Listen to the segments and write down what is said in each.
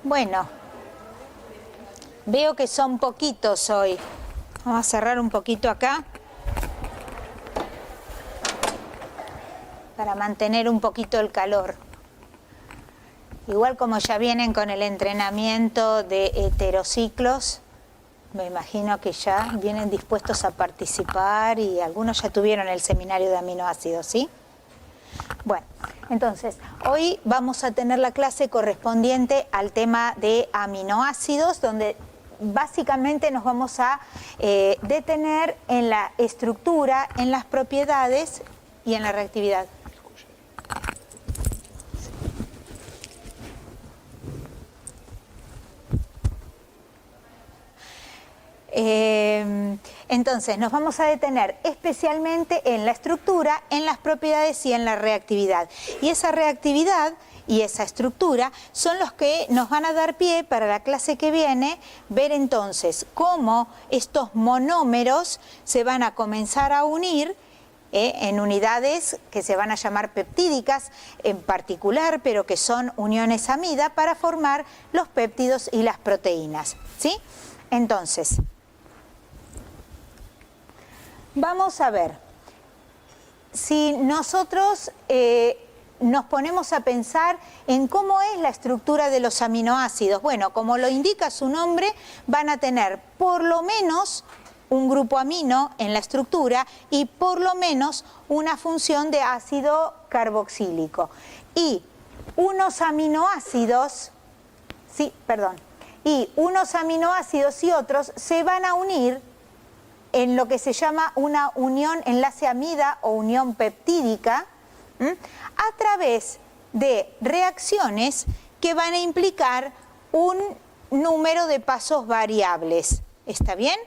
Bueno, veo que son poquitos hoy. Vamos a cerrar un poquito acá para mantener un poquito el calor. Igual como ya vienen con el entrenamiento de heterociclos, me imagino que ya vienen dispuestos a participar y algunos ya tuvieron el seminario de aminoácidos, ¿sí? Bueno, entonces, hoy vamos a tener la clase correspondiente al tema de aminoácidos, donde básicamente nos vamos a detener en la estructura, en las propiedades y en la reactividad. Entonces, nos vamos a detener especialmente en la estructura, en las propiedades y en la reactividad. Y esa reactividad y esa estructura son los que nos van a dar pie para la clase que viene, ver entonces cómo estos monómeros se van a comenzar a unir en unidades que se van a llamar peptídicas en particular, pero que son uniones amida para formar los péptidos y las proteínas, ¿sí? Entonces, vamos a ver, si nosotros nos ponemos a pensar en cómo es la estructura de los aminoácidos. Bueno, como lo indica su nombre, van a tener por lo menos un grupo amino en la estructura y por lo menos una función de ácido carboxílico. Y unos aminoácidos, y otros se van a unir en lo que se llama una unión enlace amida o unión peptídica, a través de reacciones que van a implicar un número de pasos variables. ¿Está bien?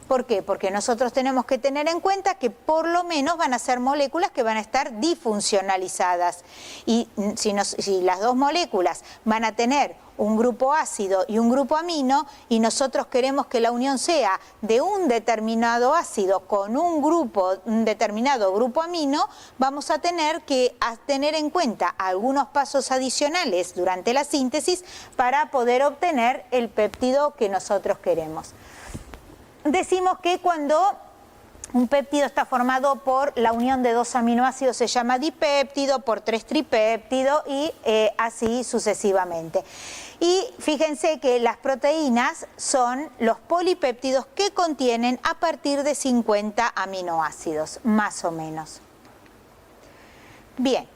¿Por qué? Porque nosotros tenemos que tener en cuenta que por lo menos van a ser moléculas que van a estar difuncionalizadas. Y si las dos moléculas van a tener un grupo ácido y un grupo amino, y nosotros queremos que la unión sea de un determinado ácido con un determinado grupo amino, vamos a tener que tener en cuenta algunos pasos adicionales durante la síntesis para poder obtener el péptido que nosotros queremos. Decimos que cuando un péptido está formado por la unión de dos aminoácidos se llama dipéptido, por tres tripéptido y así sucesivamente. Y fíjense que las proteínas son los polipéptidos que contienen a partir de 50 aminoácidos, más o menos. Bien.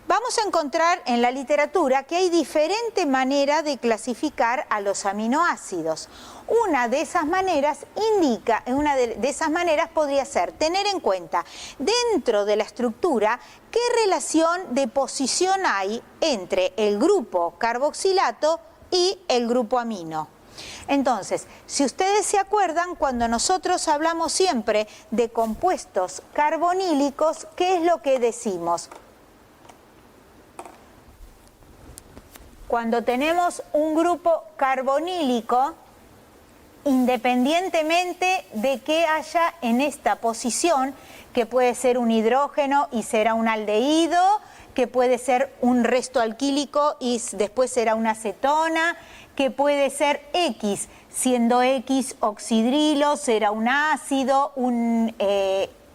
Vamos a encontrar en la literatura que hay diferente manera de clasificar a los aminoácidos. Una de esas maneras podría ser tener en cuenta dentro de la estructura qué relación de posición hay entre el grupo carboxilato y el grupo amino. Entonces, si ustedes se acuerdan, cuando nosotros hablamos siempre de compuestos carbonílicos, ¿qué es lo que decimos? Cuando tenemos un grupo carbonílico, independientemente de que haya en esta posición, que puede ser un hidrógeno y será un aldehído, que puede ser un resto alquílico y después será una acetona, que puede ser X, siendo X oxidrilo, será un ácido, un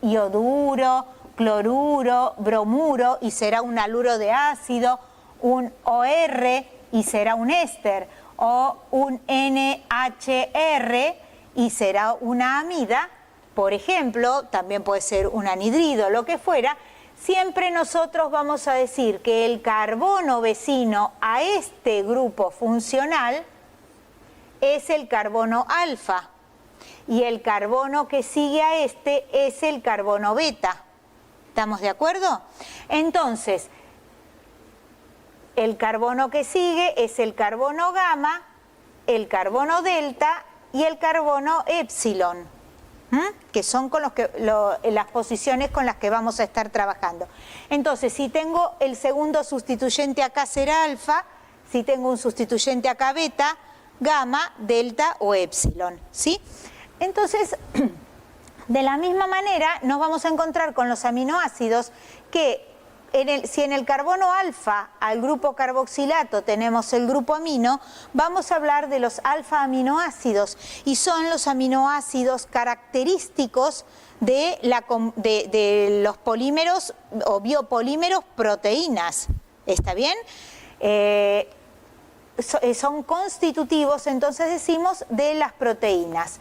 ioduro, cloruro, bromuro y será un haluro de ácido, un OR y será un éster, o un NHR y será una amida, por ejemplo, también puede ser un anhidrido, lo que fuera. Siempre nosotros vamos a decir que el carbono vecino a este grupo funcional es el carbono alfa y el carbono que sigue a este es el carbono beta. ¿Estamos de acuerdo? Entonces, el carbono que sigue es el carbono gamma, el carbono delta y el carbono epsilon, que son con las posiciones con las que vamos a estar trabajando. Entonces, si tengo el segundo sustituyente acá será alfa, si tengo un sustituyente acá beta, gamma, delta o epsilon, ¿sí? Entonces, de la misma manera nos vamos a encontrar con los aminoácidos que si en el carbono alfa al grupo carboxilato tenemos el grupo amino, vamos a hablar de los alfa aminoácidos y son los aminoácidos característicos de los polímeros o biopolímeros proteínas. ¿Está bien? Son constitutivos, entonces decimos, de las proteínas.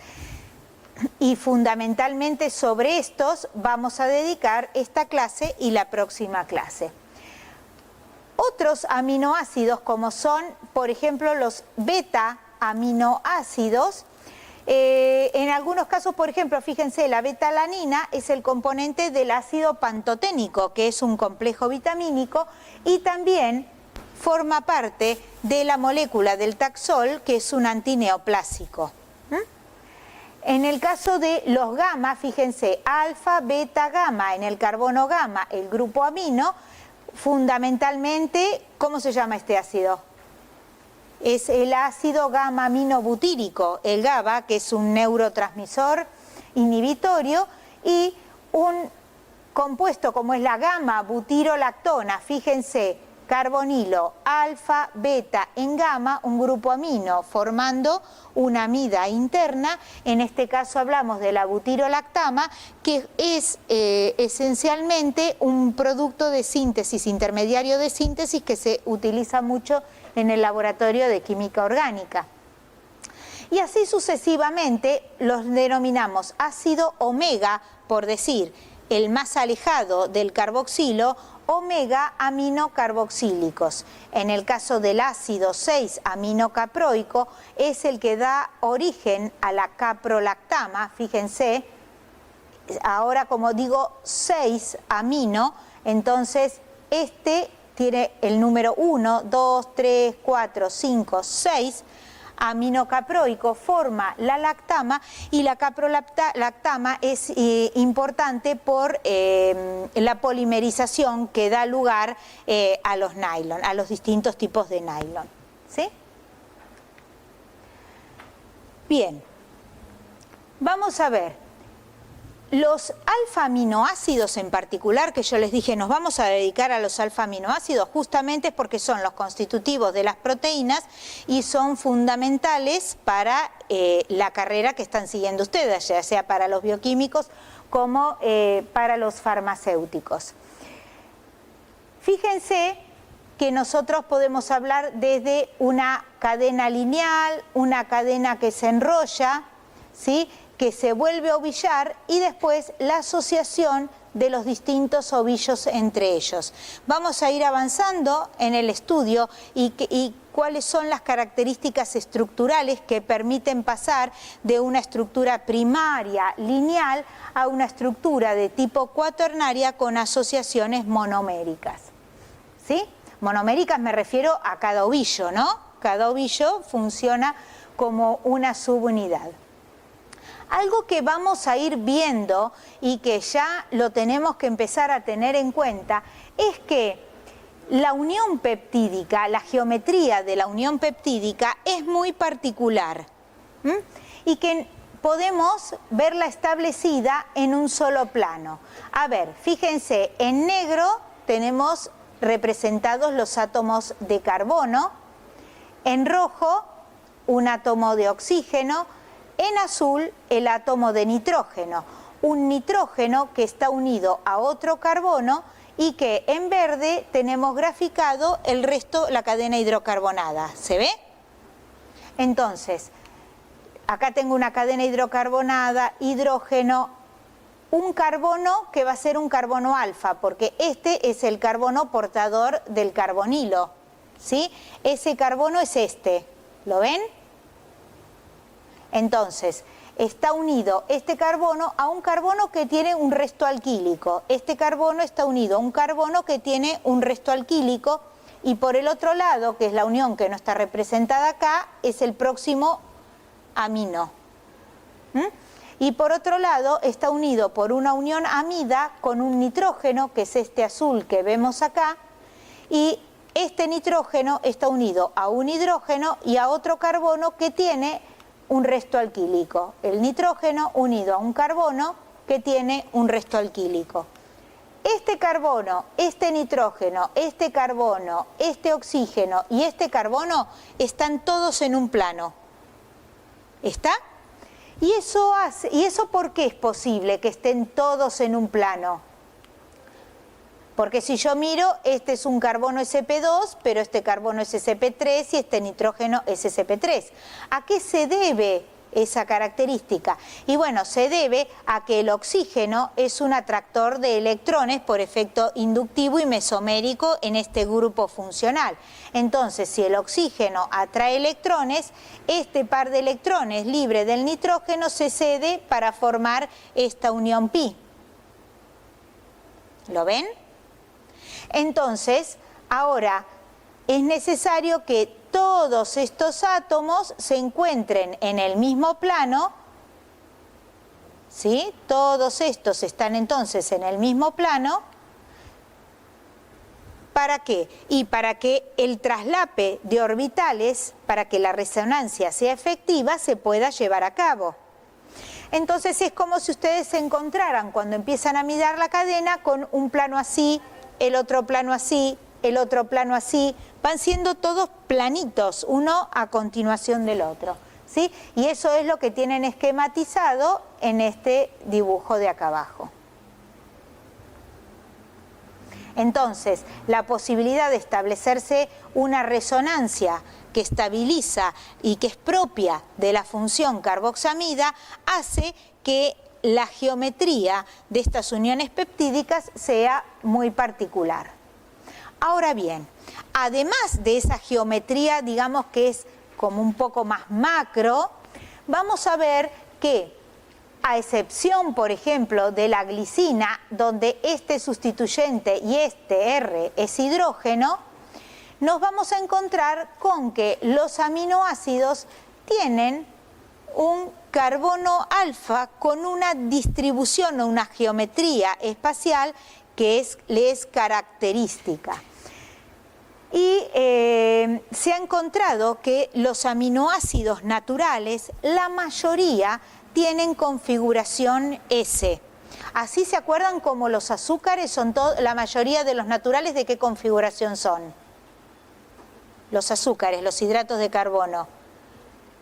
Y fundamentalmente sobre estos vamos a dedicar esta clase y la próxima clase. Otros aminoácidos como son, por ejemplo, los beta aminoácidos, en algunos casos, por ejemplo, fíjense, la beta-alanina es el componente del ácido pantoténico, que es un complejo vitamínico, y también forma parte de la molécula del taxol, que es un antineoplásico. En el caso de los gamma, fíjense, alfa, beta, gamma, en el carbono gamma, el grupo amino, fundamentalmente, ¿cómo se llama este ácido? Es el ácido gamma-aminobutírico, el GABA, que es un neurotransmisor inhibitorio, y un compuesto como es la gamma-butirolactona, fíjense, carbonilo, alfa, beta, en gamma, un grupo amino, formando una amida interna. En este caso hablamos de la butirolactama, que es esencialmente un producto de síntesis, intermediario de síntesis, que se utiliza mucho en el laboratorio de química orgánica. Y así sucesivamente los denominamos ácido omega, por decir, el más alejado del carboxilo, omega aminocarboxílicos. En el caso del ácido 6-aminocaproico es el que da origen a la caprolactama, fíjense, ahora como digo 6-amino, entonces este tiene el número 1, 2, 3, 4, 5, 6, aminocaproico forma la lactama, y la caprolactama es importante por la polimerización que da lugar a los nylon, a los distintos tipos de nylon. ¿Sí? Bien, vamos a ver. Los alfa-aminoácidos en particular, que yo les dije nos vamos a dedicar a los alfa-aminoácidos, justamente porque son los constitutivos de las proteínas y son fundamentales para la carrera que están siguiendo ustedes, ya sea para los bioquímicos como para los farmacéuticos. Fíjense que nosotros podemos hablar desde una cadena lineal, una cadena que se enrolla, ¿sí?, que se vuelve a ovillar, y después la asociación de los distintos ovillos entre ellos. Vamos a ir avanzando en el estudio y cuáles son las características estructurales que permiten pasar de una estructura primaria lineal a una estructura de tipo cuaternaria con asociaciones monoméricas. ¿Sí? Monoméricas me refiero a cada ovillo, ¿no? Cada ovillo funciona como una subunidad. Algo que vamos a ir viendo y que ya lo tenemos que empezar a tener en cuenta es que la unión peptídica, la geometría de la unión peptídica es muy particular, y que podemos verla establecida en un solo plano. A ver, fíjense, en negro tenemos representados los átomos de carbono, en rojo un átomo de oxígeno, en azul el átomo de nitrógeno, un nitrógeno que está unido a otro carbono, y que en verde tenemos graficado el resto, la cadena hidrocarbonada. ¿Se ve? Entonces, acá tengo una cadena hidrocarbonada, hidrógeno, un carbono que va a ser un carbono alfa, porque este es el carbono portador del carbonilo, ¿sí? Ese carbono es este, ¿lo ven? Entonces, está unido este carbono a un carbono que tiene un resto alquílico. Este carbono está unido a un carbono que tiene un resto alquílico, y por el otro lado, que es la unión que no está representada acá, es el próximo amino. Y por otro lado está unido por una unión amida con un nitrógeno, que es este azul que vemos acá, y este nitrógeno está unido a un hidrógeno y a otro carbono que tiene un resto alquílico. El nitrógeno unido a un carbono que tiene un resto alquílico. este carbono, este nitrógeno, este carbono, este oxígeno y este carbono están todos en un plano. ¿Está? ¿Y eso por qué es posible que estén todos en un plano? Porque si yo miro, este es un carbono sp2, pero este carbono es sp3 y este nitrógeno es sp3. ¿A qué se debe esa característica? Y bueno, se debe a que el oxígeno es un atractor de electrones por efecto inductivo y mesomérico en este grupo funcional. Entonces, si el oxígeno atrae electrones, este par de electrones libre del nitrógeno se cede para formar esta unión pi. ¿Lo ven? Entonces, ahora es necesario que todos estos átomos se encuentren en el mismo plano, ¿sí? Todos estos están entonces en el mismo plano. ¿Para qué? Y para que el traslape de orbitales, para que la resonancia sea efectiva, se pueda llevar a cabo. Entonces es como si ustedes se encontraran cuando empiezan a mirar la cadena con un plano así, el otro plano así, el otro plano así, van siendo todos planitos, uno a continuación del otro, ¿sí? Y eso es lo que tienen esquematizado en este dibujo de acá abajo. Entonces, la posibilidad de establecerse una resonancia que estabiliza y que es propia de la función carboxamida hace que la geometría de estas uniones peptídicas sea muy particular. Ahora bien, además de esa geometría, digamos que es como un poco más macro, vamos a ver que, a excepción, por ejemplo, de la glicina, donde este sustituyente y este R es hidrógeno, nos vamos a encontrar con que los aminoácidos tienen un carbono alfa con una distribución o una geometría espacial que le es característica. Y se ha encontrado que los aminoácidos naturales, la mayoría, tienen configuración S. Así se acuerdan como los azúcares son la mayoría de los naturales, ¿de qué configuración son? Los azúcares, los hidratos de carbono.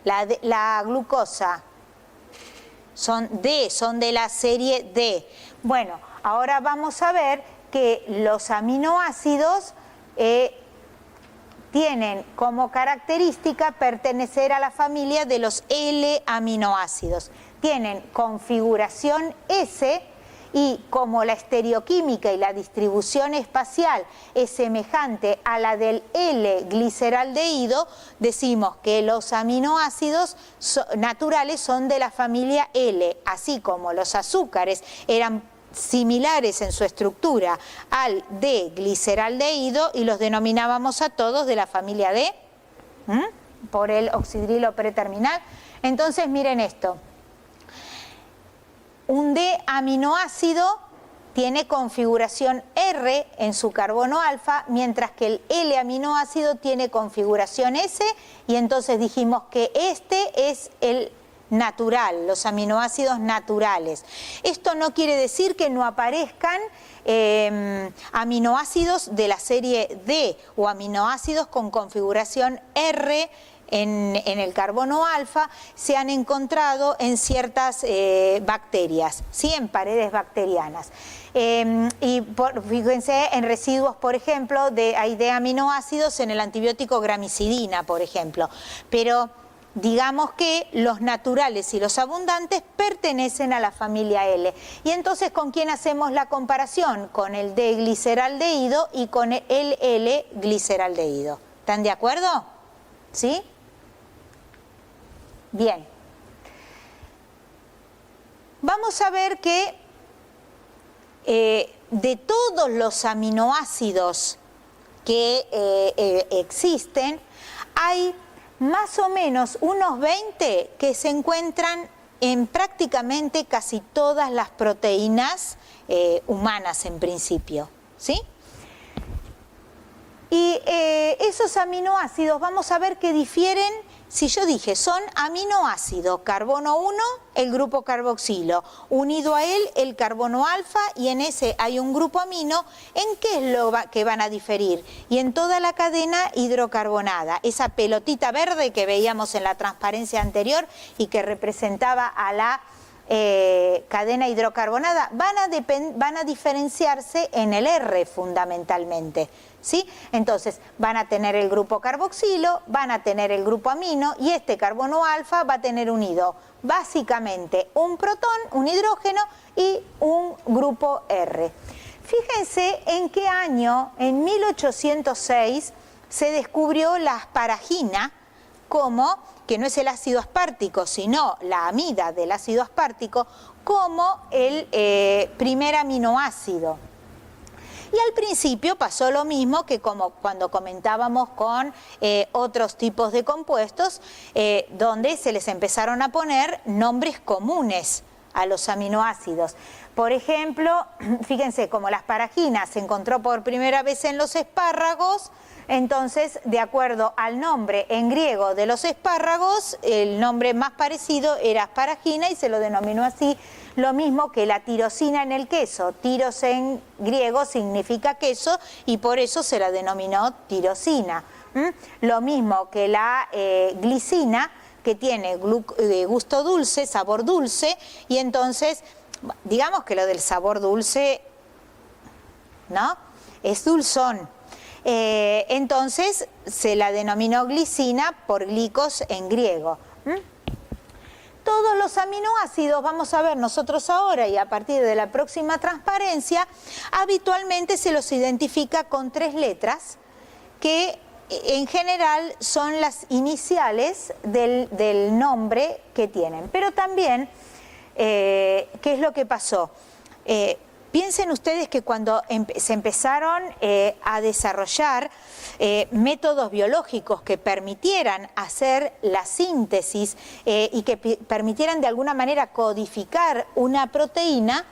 La glucosa son D, son de la serie D. Bueno, ahora vamos a ver que los aminoácidos tienen como característica pertenecer a la familia de los L-aminoácidos. Tienen configuración S y como la estereoquímica y la distribución espacial es semejante a la del L-gliceraldehído, decimos que los aminoácidos naturales son de la familia L, así como los azúcares eran similares en su estructura al D-gliceraldehído y los denominábamos a todos de la familia D, por el oxidrilo preterminal. Entonces miren esto. Un D-aminoácido tiene configuración R en su carbono alfa, mientras que el L-aminoácido tiene configuración S, y entonces dijimos que este es el natural, los aminoácidos naturales. Esto no quiere decir que no aparezcan aminoácidos de la serie D o aminoácidos con configuración R en el carbono alfa. Se han encontrado en ciertas bacterias, ¿sí? En paredes bacterianas. Fíjense en residuos, por ejemplo, hay de aminoácidos en el antibiótico gramicidina, por ejemplo. Pero digamos que los naturales y los abundantes pertenecen a la familia L. Y entonces, ¿con quién hacemos la comparación? Con el D-gliceraldehído y con el L-gliceraldehído. ¿Están de acuerdo? ¿Sí? Bien. Vamos a ver que de todos los aminoácidos que existen, hay más o menos unos 20 que se encuentran en prácticamente casi todas las proteínas humanas en principio, ¿sí? Y esos aminoácidos vamos a ver que difieren Si yo dije, son aminoácido, carbono 1, el grupo carboxilo, unido a él el carbono alfa y en ese hay un grupo amino, ¿en qué es lo que van a diferir? Y en toda la cadena hidrocarbonada, esa pelotita verde que veíamos en la transparencia anterior y que representaba a la cadena hidrocarbonada, van a diferenciarse en el R fundamentalmente, ¿sí? Entonces van a tener el grupo carboxilo, van a tener el grupo amino y este carbono alfa va a tener unido básicamente un protón, un hidrógeno y un grupo R. Fíjense en qué año, en 1806, se descubrió la asparagina como, que no es el ácido aspartico, sino la amida del ácido aspartico, como el primer aminoácido. Y al principio pasó lo mismo que como cuando comentábamos con otros tipos de compuestos, donde se les empezaron a poner nombres comunes a los aminoácidos. Por ejemplo, fíjense, como la asparagina se encontró por primera vez en los espárragos, entonces, de acuerdo al nombre en griego de los espárragos, el nombre más parecido era asparagina y se lo denominó así, lo mismo que la tirosina en el queso. Tiros en griego significa queso y por eso se la denominó tirosina. Lo mismo que la glicina, que tiene gusto dulce, sabor dulce, y entonces, digamos que lo del sabor dulce, ¿no? Es dulzón. Entonces se la denominó glicina por glicos en griego. Todos los aminoácidos, vamos a ver nosotros ahora y a partir de la próxima transparencia, habitualmente se los identifica con 3 letras que en general son las iniciales del nombre que tienen. Pero también, ¿qué es lo que pasó? Piensen ustedes que cuando se empezaron a desarrollar métodos biológicos que permitieran hacer la síntesis y que permitieran de alguna manera codificar una proteína,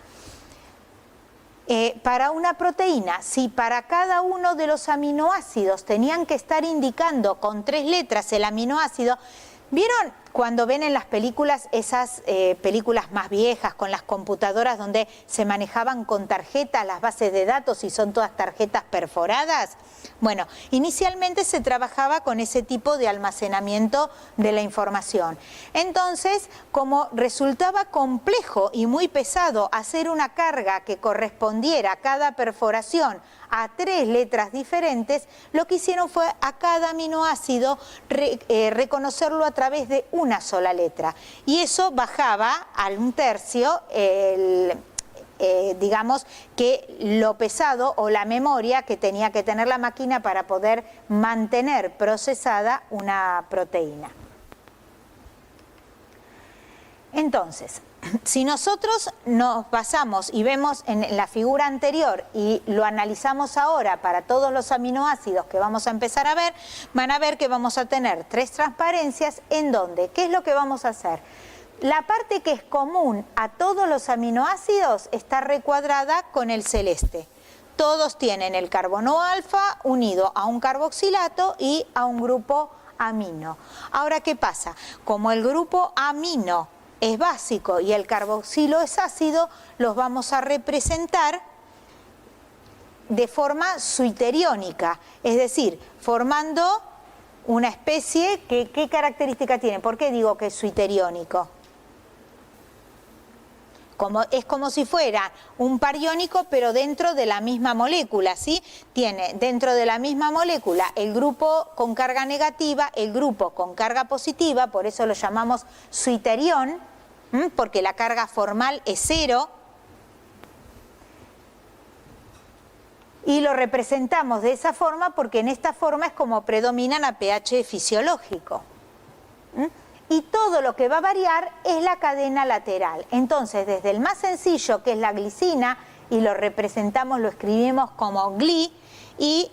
para una proteína, si para cada uno de los aminoácidos tenían que estar indicando con 3 letras el aminoácido, ¿vieron cuando ven en las películas, esas películas más viejas con las computadoras donde se manejaban con tarjetas las bases de datos y son todas tarjetas perforadas? Bueno, inicialmente se trabajaba con ese tipo de almacenamiento de la información. Entonces, como resultaba complejo y muy pesado hacer una carga que correspondiera a cada perforación a 3 letras diferentes, lo que hicieron fue a cada aminoácido reconocerlo a través de una sola letra. Y eso bajaba a 1/3 digamos que lo pesado o la memoria que tenía que tener la máquina para poder mantener procesada una proteína. Entonces, si nosotros nos basamos y vemos en la figura anterior y lo analizamos ahora para todos los aminoácidos que vamos a empezar a ver, van a ver que vamos a tener 3 transparencias en donde, ¿qué es lo que vamos a hacer? La parte que es común a todos los aminoácidos está recuadrada con el celeste. Todos tienen el carbono alfa unido a un carboxilato y a un grupo amino. Ahora, ¿qué pasa? Como el grupo amino es básico y el carboxilo es ácido, los vamos a representar de forma suiteriónica, es decir, formando una especie que, ¿qué característica tiene? ¿Por qué digo que es suiteriónico? Es como si fuera un par iónico, pero dentro de la misma molécula, ¿sí? Tiene dentro de la misma molécula el grupo con carga negativa, el grupo con carga positiva, por eso lo llamamos suiterión, porque la carga formal es 0. Y lo representamos de esa forma porque en esta forma es como predominan a pH fisiológico. Y todo lo que va a variar es la cadena lateral. Entonces, desde el más sencillo, que es la glicina, y lo representamos, lo escribimos como gli, y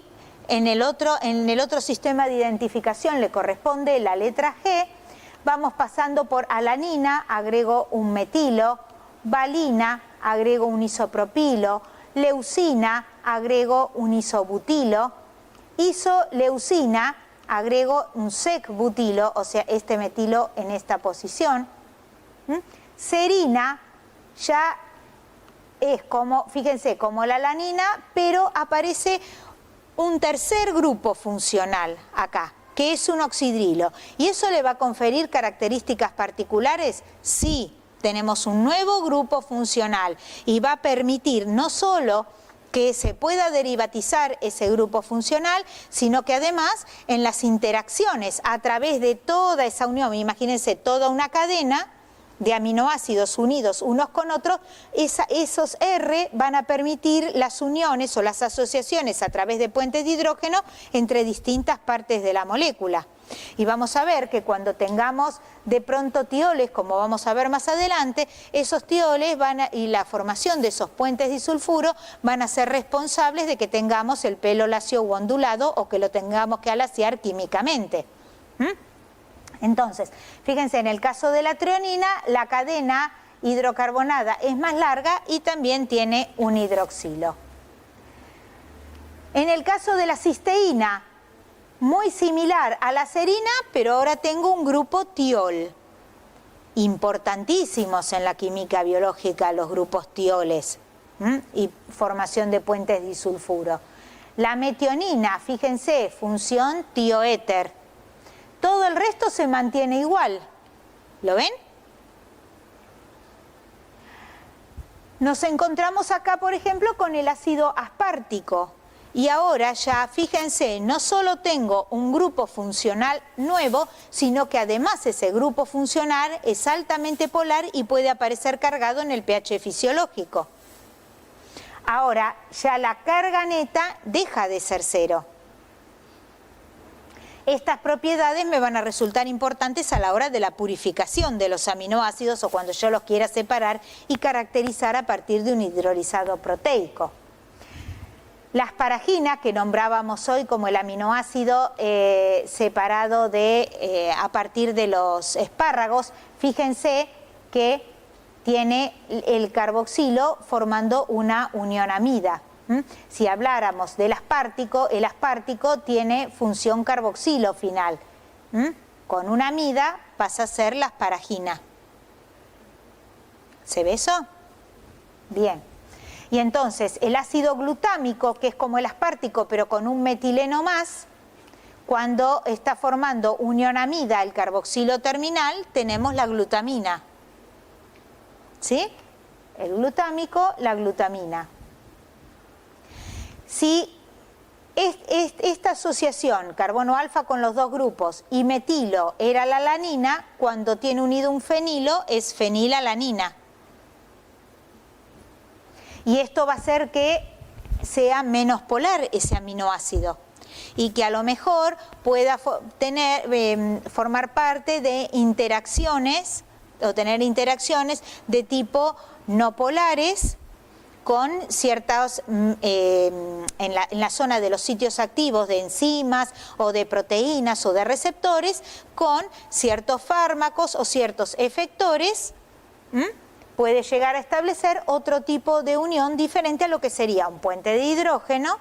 en el otro sistema de identificación le corresponde la letra G, vamos pasando por alanina, agrego un metilo, valina, agrego un isopropilo, leucina, agrego un isobutilo, isoleucina, agrego un sec-butilo, o sea, este metilo en esta posición. Serina ya es como, fíjense, como la alanina, pero aparece un tercer grupo funcional acá, que es un oxidrilo. ¿Y eso le va a conferir características particulares? Sí, tenemos un nuevo grupo funcional y va a permitir no solo que se pueda derivatizar ese grupo funcional, sino que además en las interacciones a través de toda esa unión, imagínense toda una cadena de aminoácidos unidos unos con otros, esos R van a permitir las uniones o las asociaciones a través de puentes de hidrógeno entre distintas partes de la molécula. Y vamos a ver que cuando tengamos de pronto tioles, como vamos a ver más adelante, esos tioles y la formación de esos puentes disulfuro van a ser responsables de que tengamos el pelo lacio u ondulado o que lo tengamos que alaciar químicamente. Entonces, fíjense, en el caso de la treonina, la cadena hidrocarbonada es más larga y también tiene un hidroxilo. En el caso de la cisteína, muy similar a la serina, pero ahora tengo un grupo tiol. Importantísimos en la química biológica los grupos tioles y formación de puentes disulfuro. La metionina, fíjense, función tioéter. Todo el resto se mantiene igual. ¿Lo ven? Nos encontramos acá, por ejemplo, con el ácido aspartico. Y ahora ya, fíjense, no solo tengo un grupo funcional nuevo, sino que además ese grupo funcional es altamente polar y puede aparecer cargado en el pH fisiológico. Ahora, ya la carga neta deja de ser cero. Estas propiedades me van a resultar importantes a la hora de la purificación de los aminoácidos o cuando yo los quiera separar y caracterizar a partir de un hidrolizado proteico. La asparagina, que nombrábamos hoy como el aminoácido separado a partir de los espárragos, fíjense que tiene el carboxilo formando una unión amida. Si habláramos del aspartico, el aspartico tiene función carboxilo final. Con una amida pasa a ser la asparagina. ¿Se ve eso? Bien. Y entonces el ácido glutámico, que es como el aspartico pero con un metileno más, cuando está formando unión amida el carboxilo terminal, tenemos la glutamina. ¿Sí? El glutámico, la glutamina. Si esta asociación, carbono alfa con los dos grupos, y metilo era la alanina, cuando tiene unido un fenilo es fenilalanina. Y esto va a hacer que sea menos polar ese aminoácido y que a lo mejor pueda formar parte de interacciones o tener interacciones de tipo no polares con ciertas, en la zona de los sitios activos de enzimas o de proteínas o de receptores con ciertos fármacos o ciertos efectores. Puede llegar a establecer otro tipo de unión diferente a lo que sería un puente de hidrógeno.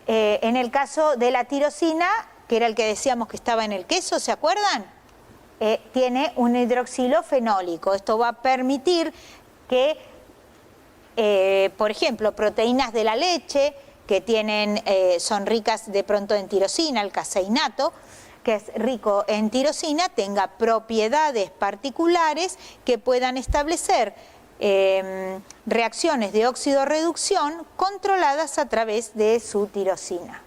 En el caso de la tirosina, que era el que decíamos que estaba en el queso, ¿se acuerdan? Tiene un hidroxilo fenólico. Esto va a permitir que, por ejemplo, proteínas de la leche que son ricas de pronto en tirosina, el caseinato, que es rico en tirosina, tenga propiedades particulares que puedan establecer reacciones de óxido-reducción controladas a través de su tirosina.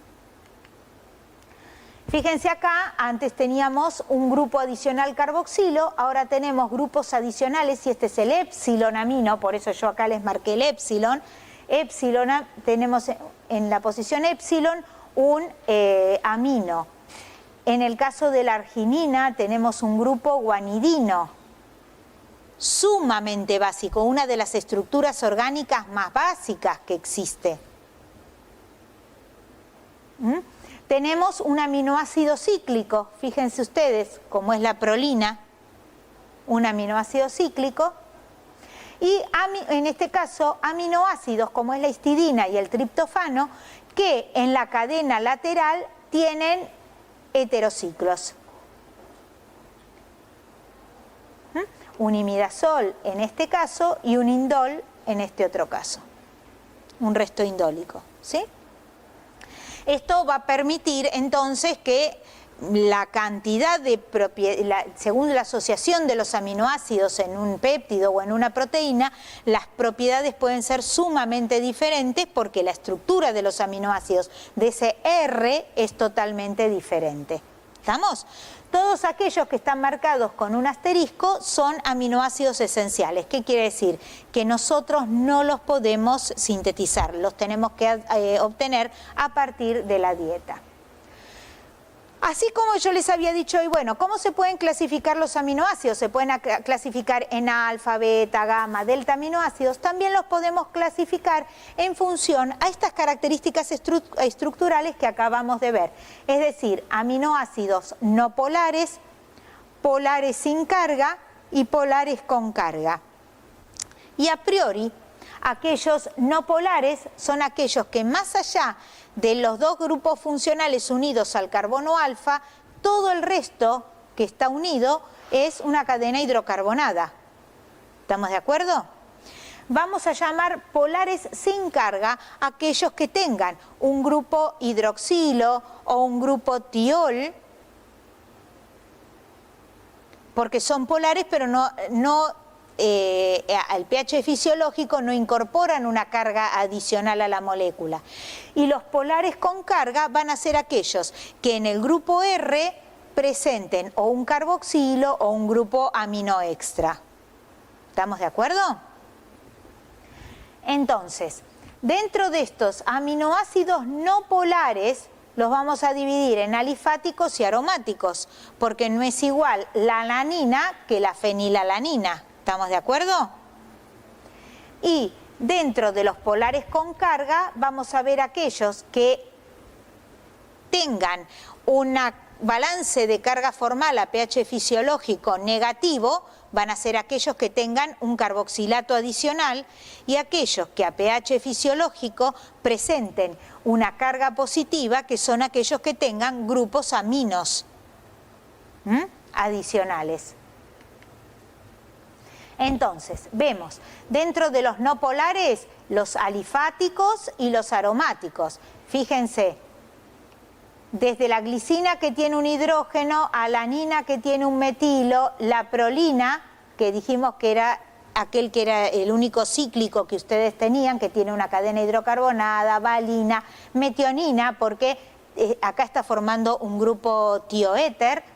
Fíjense acá, antes teníamos un grupo adicional carboxilo, ahora tenemos grupos adicionales y este es el epsilonamino, por eso yo acá les marqué el epsilon. Tenemos en la posición epsilon un amino. En el caso de la arginina tenemos un grupo guanidino, sumamente básico, una de las estructuras orgánicas más básicas que existe. Tenemos un aminoácido cíclico, fíjense ustedes, como es la prolina, un aminoácido cíclico, y en este caso aminoácidos como es la histidina y el triptofano, que en la cadena lateral tienen heterociclos. Un imidazol en este caso y un indol en este otro caso. Un resto indólico, ¿sí? Esto va a permitir entonces que la cantidad de según la asociación de los aminoácidos en un péptido o en una proteína, las propiedades pueden ser sumamente diferentes porque la estructura de los aminoácidos de ese R es totalmente diferente. ¿Estamos? Todos aquellos que están marcados con un asterisco son aminoácidos esenciales. ¿Qué quiere decir? Que nosotros no los podemos sintetizar, los tenemos que obtener a partir de la dieta. Así como yo les había dicho hoy, bueno, ¿cómo se pueden clasificar los aminoácidos? Se pueden clasificar en alfa, beta, gamma, delta aminoácidos. También los podemos clasificar en función a estas características estructurales que acabamos de ver. Es decir, aminoácidos no polares, polares sin carga y polares con carga. Y a priori, aquellos no polares son aquellos que más allá de los dos grupos funcionales unidos al carbono alfa, todo el resto que está unido es una cadena hidrocarbonada. ¿Estamos de acuerdo? Vamos a llamar polares sin carga aquellos que tengan un grupo hidroxilo o un grupo tiol, porque son polares pero al pH fisiológico no incorporan una carga adicional a la molécula. Y los polares con carga van a ser aquellos que en el grupo R presenten o un carboxilo o un grupo amino extra. ¿Estamos de acuerdo? Entonces, dentro de estos aminoácidos no polares los vamos a dividir en alifáticos y aromáticos, porque no es igual la alanina que la fenilalanina. ¿Estamos de acuerdo? Y dentro de los polares con carga vamos a ver aquellos que tengan un balance de carga formal a pH fisiológico negativo, van a ser aquellos que tengan un carboxilato adicional, y aquellos que a pH fisiológico presenten una carga positiva, que son aquellos que tengan grupos aminos adicionales. Entonces, vemos dentro de los no polares los alifáticos y los aromáticos. Fíjense, desde la glicina que tiene un hidrógeno, a la alanina que tiene un metilo, la prolina, que dijimos que era aquel que era el único cíclico que ustedes tenían, que tiene una cadena hidrocarbonada, valina, metionina, porque acá está formando un grupo tioéter,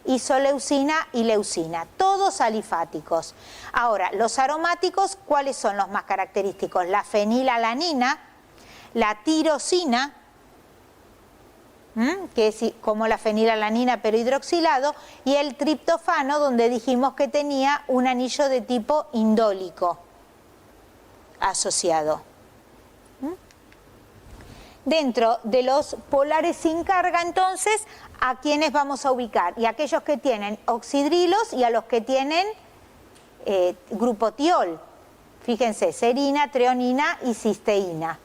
isoleucina y leucina, todos alifáticos. Ahora, los aromáticos, ¿cuáles son los más característicos? La fenilalanina, la tirosina, que es como la fenilalanina pero hidroxilado, y el triptofano, donde dijimos que tenía un anillo de tipo indólico asociado. Dentro de los polares sin carga, entonces, ¿a quiénes vamos a ubicar? Y aquellos que tienen oxidrilos y a los que tienen grupo tiol. Fíjense, serina, treonina y cisteína.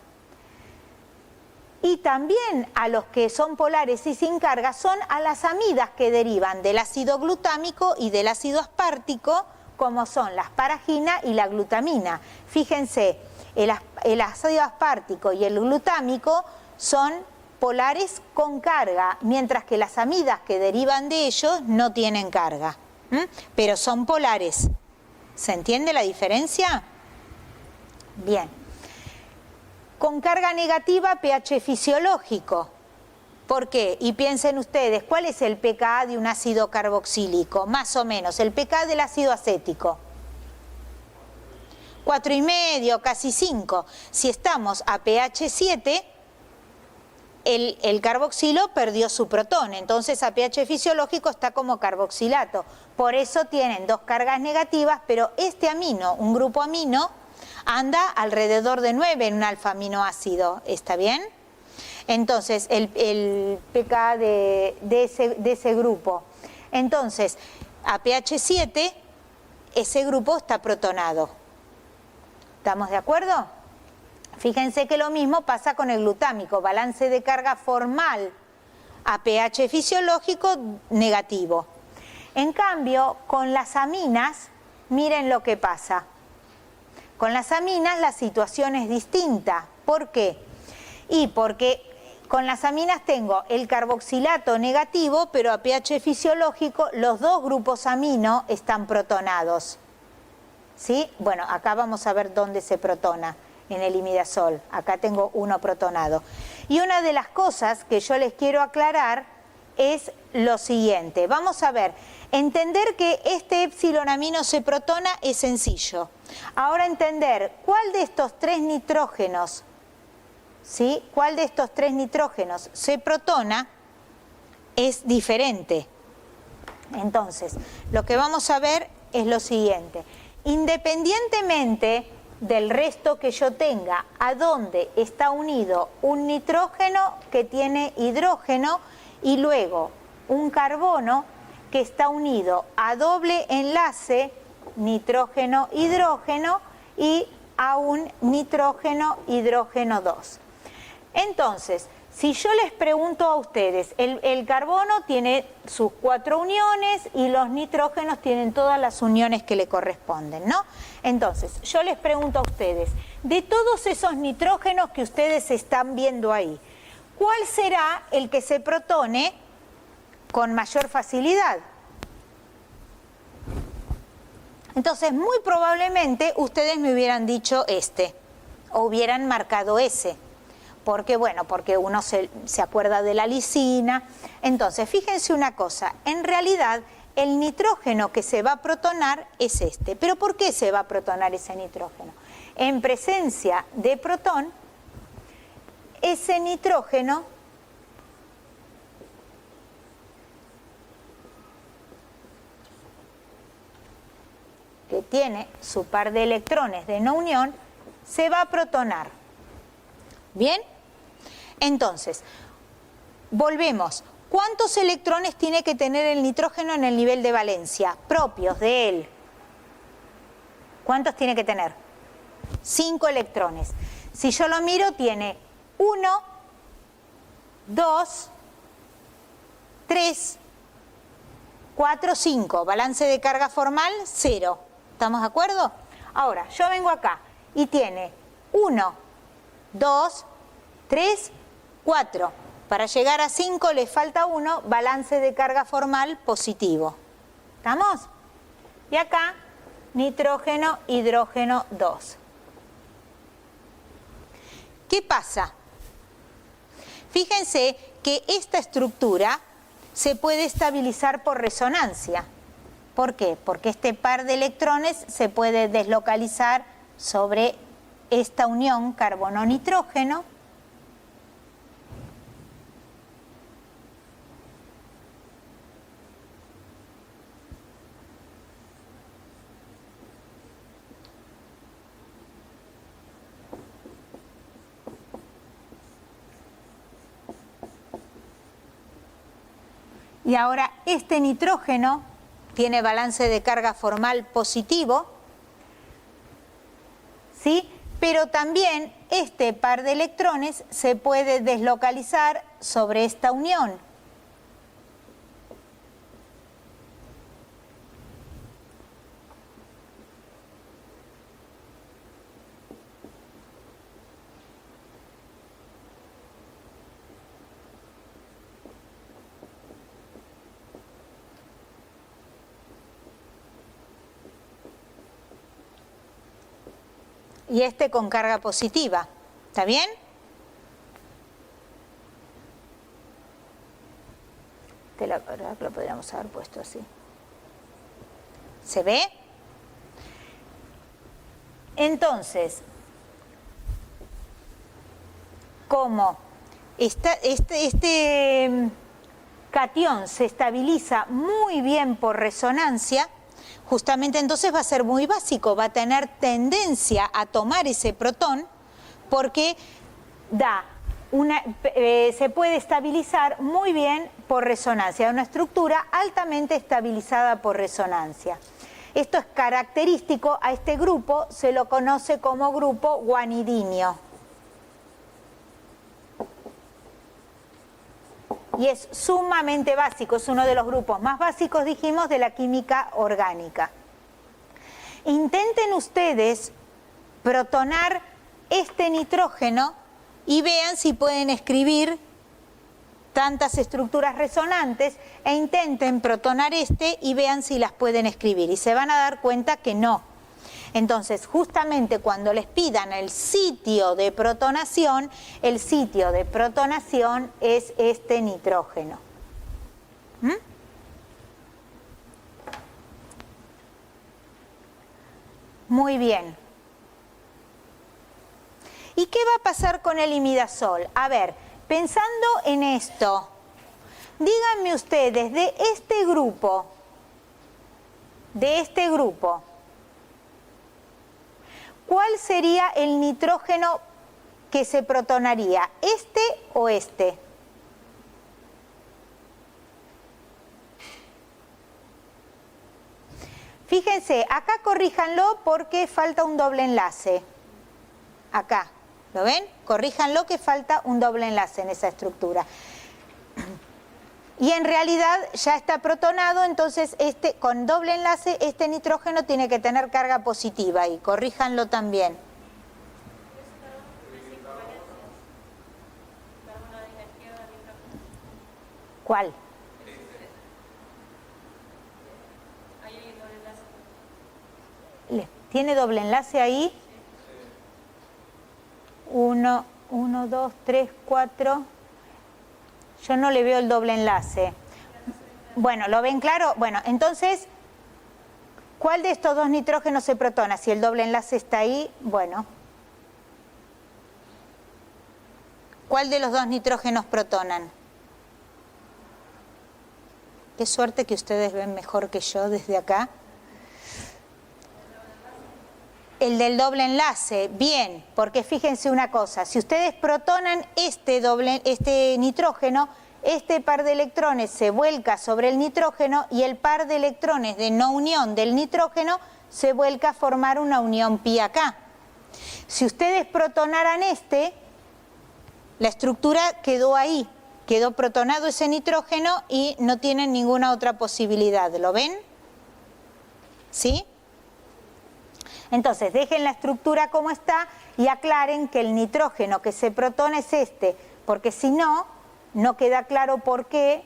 Y también a los que son polares y sin carga son a las amidas que derivan del ácido glutámico y del ácido aspartico, como son la asparagina y la glutamina. Fíjense, el ácido aspartico y el glutámico son polares con carga, mientras que las amidas que derivan de ellos no tienen carga, pero son polares. ¿Se entiende la diferencia? Bien. Con carga negativa, pH fisiológico. ¿Por qué? Y piensen ustedes, ¿cuál es el pKa de un ácido carboxílico? Más o menos, el pKa del ácido acético. 4,5, casi 5. Si estamos a pH 7, el carboxilo perdió su protón, entonces a pH fisiológico está como carboxilato. Por eso tienen dos cargas negativas, pero este amino, un grupo amino, anda alrededor de 9 en un alfa aminoácido. ¿Está bien? Entonces, el pKa de ese grupo. Entonces, a pH 7, ese grupo está protonado. ¿Estamos de acuerdo? Fíjense que lo mismo pasa con el glutámico, balance de carga formal a pH fisiológico negativo. En cambio, con las aminas, miren lo que pasa. Con las aminas la situación es distinta. ¿Por qué? Y porque con las aminas tengo el carboxilato negativo, pero a pH fisiológico los dos grupos amino están protonados. ¿Sí? Bueno, acá vamos a ver dónde se protona, en el imidazol. Acá tengo uno protonado. Y una de las cosas que yo les quiero aclarar es lo siguiente. Vamos a ver, entender que este épsilon amino se protona es sencillo. Ahora entender cuál de estos tres nitrógenos, ¿sí? ¿Cuál de estos tres nitrógenos se protona es diferente? Entonces, lo que vamos a ver es lo siguiente. Independientemente del resto que yo tenga, a dónde está unido un nitrógeno que tiene hidrógeno y luego un carbono que está unido a doble enlace nitrógeno-hidrógeno y a un nitrógeno-hidrógeno 2. Entonces, si yo les pregunto a ustedes, el carbono tiene sus 4 uniones y los nitrógenos tienen todas las uniones que le corresponden, ¿no? Entonces, yo les pregunto a ustedes, de todos esos nitrógenos que ustedes están viendo ahí, ¿cuál será el que se protone con mayor facilidad? Entonces, muy probablemente ustedes me hubieran dicho este, o hubieran marcado ese. Porque, bueno, porque uno se acuerda de la lisina. Entonces, fíjense una cosa, en realidad el nitrógeno que se va a protonar es este. ¿Pero por qué se va a protonar ese nitrógeno? En presencia de protón, ese nitrógeno que tiene su par de electrones de no unión, se va a protonar. ¿Bien? Entonces, volvemos. ¿Cuántos electrones tiene que tener el nitrógeno en el nivel de valencia propios de él? ¿Cuántos tiene que tener? 5 electrones. Si yo lo miro, tiene 1, 2, 3, 4, 5. Balance de carga formal, 0. ¿Estamos de acuerdo? Ahora, yo vengo acá y tiene 1, 2, 3, 4. Para llegar a 5 le falta 1, balance de carga formal positivo. ¿Estamos? Y acá, nitrógeno, hidrógeno 2. ¿Qué pasa? Fíjense que esta estructura se puede estabilizar por resonancia. ¿Por qué? Porque este par de electrones se puede deslocalizar sobre esta unión carbono-nitrógeno. Y ahora este nitrógeno tiene balance de carga formal positivo, ¿sí? Pero también este par de electrones se puede deslocalizar sobre esta unión. Y este con carga positiva. ¿Está bien? Lo podríamos haber puesto así. ¿Se ve? Entonces, como este catión se estabiliza muy bien por resonancia, justamente entonces va a ser muy básico, va a tener tendencia a tomar ese protón porque se puede estabilizar muy bien por resonancia, una estructura altamente estabilizada por resonancia. Esto es característico, a este grupo se lo conoce como grupo guanidinio. y es sumamente básico, es uno de los grupos más básicos, dijimos, de la química orgánica. Intenten ustedes protonar este nitrógeno y vean si pueden escribir tantas estructuras resonantes e intenten protonar este y vean si las pueden escribir y se van a dar cuenta que no. Entonces, justamente cuando les pidan el sitio de protonación, el sitio de protonación es este nitrógeno. ¿Mm? Muy bien. ¿Y qué va a pasar con el imidazol? A ver, pensando en esto, díganme ustedes, de este grupo, ¿cuál sería el nitrógeno que se protonaría? ¿Este o este? Fíjense, acá corríjanlo porque falta un doble enlace. Acá, ¿lo ven? Corríjanlo que falta un doble enlace en esa estructura. Y en realidad ya está protonado, entonces con doble enlace este nitrógeno tiene que tener carga positiva y corríjanlo también. ¿Cuál? ¿Tiene doble enlace ahí? 1, 2, 3, 4... Yo no le veo el doble enlace. Bueno, ¿lo ven claro? Bueno, entonces, ¿cuál de estos dos nitrógenos se protona? Si el doble enlace está ahí, bueno. ¿Cuál de los dos nitrógenos protonan? Qué suerte que ustedes ven mejor que yo desde acá. El del doble enlace, bien, porque fíjense una cosa, si ustedes protonan este nitrógeno, este par de electrones se vuelca sobre el nitrógeno y el par de electrones de no unión del nitrógeno se vuelca a formar una unión pi acá. Si ustedes protonaran la estructura quedó ahí, quedó protonado ese nitrógeno y no tienen ninguna otra posibilidad, ¿lo ven? ¿Sí? Entonces, dejen la estructura como está y aclaren que el nitrógeno que se protona es este, porque si no, no queda claro por qué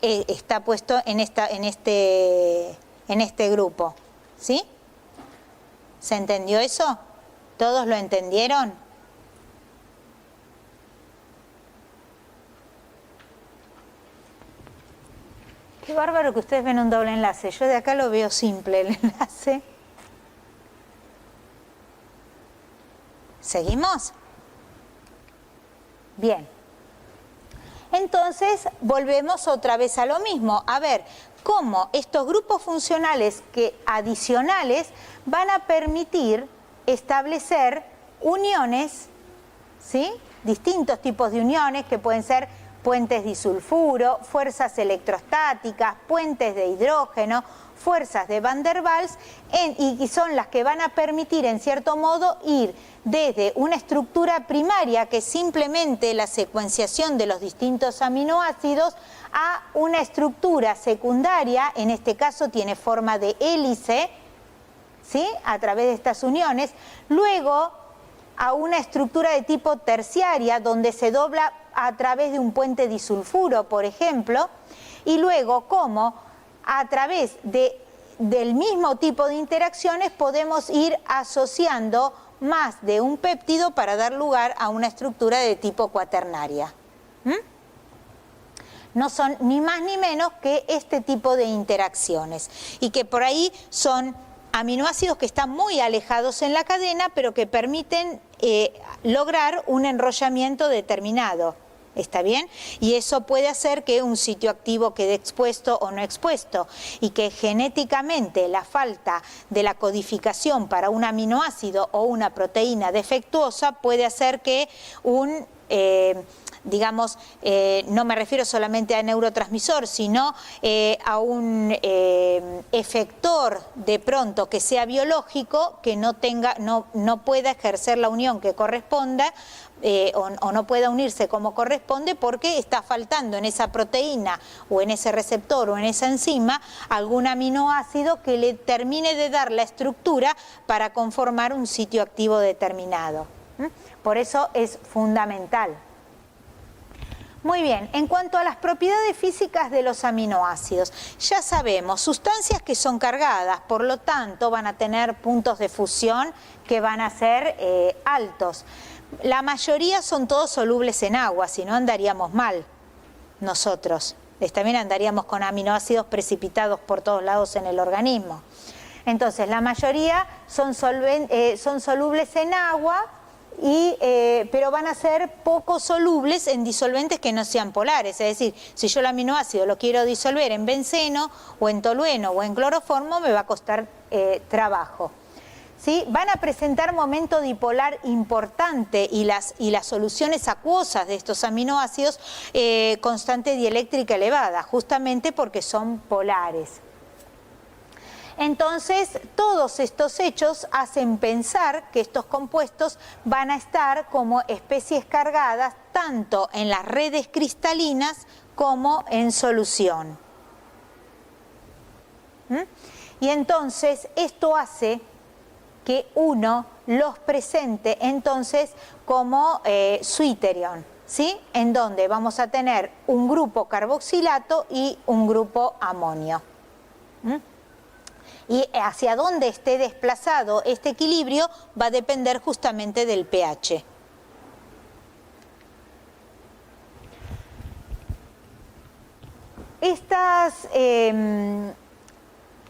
está puesto en este grupo. ¿Sí? ¿Se entendió eso? ¿Todos lo entendieron? Qué bárbaro que ustedes ven un doble enlace. Yo de acá lo veo simple el enlace. ¿Seguimos? Bien. Entonces, volvemos otra vez a lo mismo. A ver, cómo estos grupos funcionales adicionales van a permitir establecer uniones, ¿sí? Distintos tipos de uniones que pueden ser puentes disulfuro, fuerzas electrostáticas, puentes de hidrógeno, fuerzas de Van der Waals, y son las que van a permitir, en cierto modo, ir desde una estructura primaria, que es simplemente la secuenciación de los distintos aminoácidos, a una estructura secundaria, en este caso tiene forma de hélice, ¿sí? A través de estas uniones, luego a una estructura de tipo terciaria, donde se dobla a través de un puente disulfuro, por ejemplo, y luego cómo a través del mismo tipo de interacciones podemos ir asociando más de un péptido para dar lugar a una estructura de tipo cuaternaria. No son ni más ni menos que este tipo de interacciones y que por ahí son aminoácidos que están muy alejados en la cadena, pero que permiten lograr un enrollamiento determinado. ¿Está bien? Y eso puede hacer que un sitio activo quede expuesto o no expuesto, y que genéticamente la falta de la codificación para un aminoácido o una proteína defectuosa puede hacer que digamos, no me refiero solamente a neurotransmisor, sino a un efector de pronto que sea biológico, que no pueda ejercer la unión que corresponda, o no pueda unirse como corresponde porque está faltando en esa proteína o en ese receptor o en esa enzima algún aminoácido que le termine de dar la estructura para conformar un sitio activo determinado. Por eso es fundamental. Muy bien, en cuanto a las propiedades físicas de los aminoácidos, ya sabemos, sustancias que son cargadas, por lo tanto van a tener puntos de fusión que van a ser altos. La mayoría son todos solubles en agua, si no andaríamos mal nosotros. También andaríamos con aminoácidos precipitados por todos lados en el organismo. Entonces, la mayoría son solubles en agua, pero van a ser poco solubles en disolventes que no sean polares. Es decir, si yo el aminoácido lo quiero disolver en benceno, o en tolueno, o en cloroformo, me va a costar trabajo. ¿Sí? Van a presentar momento dipolar importante y las soluciones acuosas de estos aminoácidos constante dieléctrica elevada, justamente porque son polares. Entonces, todos estos hechos hacen pensar que estos compuestos van a estar como especies cargadas tanto en las redes cristalinas como en solución. Y entonces, esto hace que uno los presente entonces como suiterión, ¿sí? En donde vamos a tener un grupo carboxilato y un grupo amonio. Y hacia dónde esté desplazado este equilibrio va a depender justamente del pH. Esta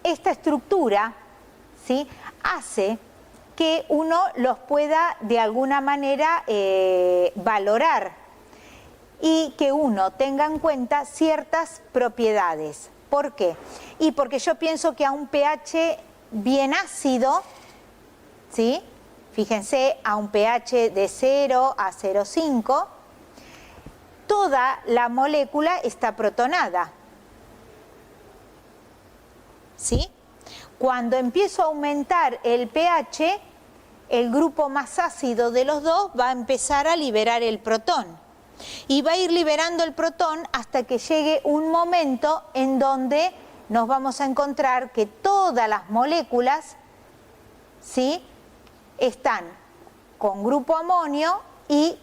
estructura, ¿sí?, hace que uno los pueda de alguna manera valorar y que uno tenga en cuenta ciertas propiedades. ¿Por qué? Y porque yo pienso que a un pH bien ácido, ¿sí?, fíjense, a un pH de 0 a 0,5, toda la molécula está protonada, ¿sí? Cuando empiezo a aumentar el pH, el grupo más ácido de los dos va a empezar a liberar el protón. Y va a ir liberando el protón hasta que llegue un momento en donde nos vamos a encontrar que todas las moléculas, ¿sí?, están con grupo amonio y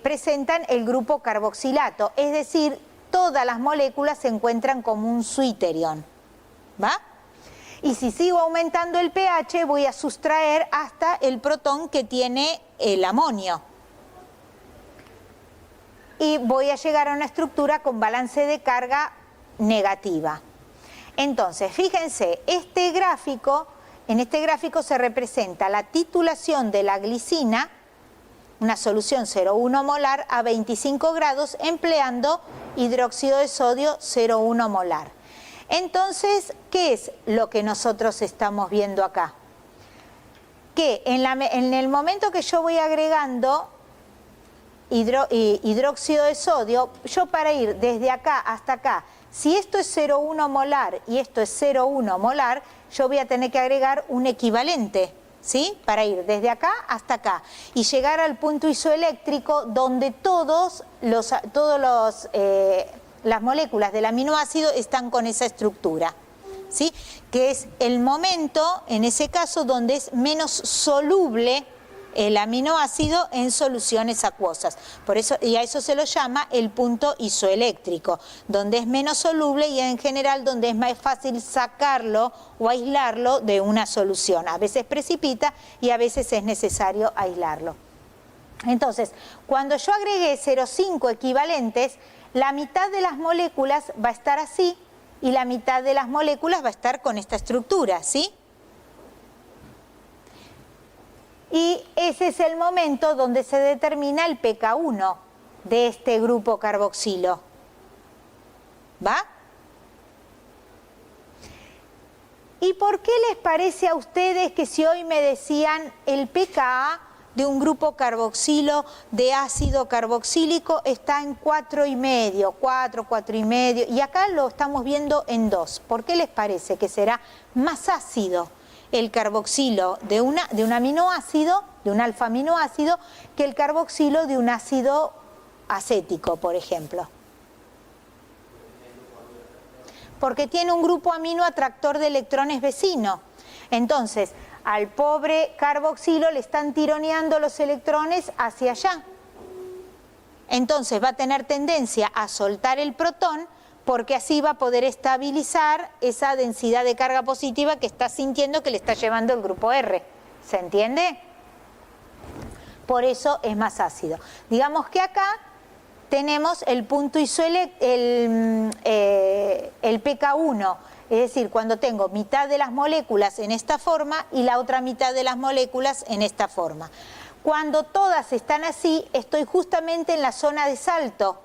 presentan el grupo carboxilato. Es decir, todas las moléculas se encuentran como un suiterión. ¿Va? Y si sigo aumentando el pH, voy a sustraer hasta el protón que tiene el amonio. Y voy a llegar a una estructura con balance de carga negativa. Entonces, fíjense, en este gráfico se representa la titulación de la glicina, una solución 0,1 molar a 25 grados, empleando hidróxido de sodio 0,1 molar. Entonces, ¿qué es lo que nosotros estamos viendo acá? Que en el momento que yo voy agregando hidróxido de sodio, yo para ir desde acá hasta acá, si esto es 0,1 molar y esto es 0,1 molar, yo voy a tener que agregar un equivalente, ¿sí?, para ir desde acá hasta acá y llegar al punto isoeléctrico donde las moléculas del aminoácido están con esa estructura, ¿sí?, que es el momento, en ese caso, donde es menos soluble el aminoácido en soluciones acuosas. Por eso, y a eso se lo llama el punto isoeléctrico, donde es menos soluble y en general donde es más fácil sacarlo o aislarlo de una solución. A veces precipita y a veces es necesario aislarlo. Entonces, cuando yo agregué 0,5 equivalentes, la mitad de las moléculas va a estar así y la mitad de las moléculas va a estar con esta estructura, ¿sí? Y ese es el momento donde se determina el pK1 de este grupo carboxilo. ¿Va? ¿Y por qué les parece a ustedes que si hoy me decían el pKa de un grupo carboxilo de ácido carboxílico está en 4,5, 4,5, y acá lo estamos viendo en 2. ¿Por qué les parece que será más ácido el carboxilo de un aminoácido, de un alfa-aminoácido, que el carboxilo de un ácido acético, por ejemplo? Porque tiene un grupo amino atractor de electrones vecino. Entonces, al pobre carboxilo le están tironeando los electrones hacia allá. Entonces va a tener tendencia a soltar el protón, porque así va a poder estabilizar esa densidad de carga positiva que está sintiendo que le está llevando el grupo R. ¿Se entiende? Por eso es más ácido. Digamos que acá tenemos el punto el pK1, es decir, cuando tengo mitad de las moléculas en esta forma y la otra mitad de las moléculas en esta forma. Cuando todas están así, estoy justamente en la zona de salto,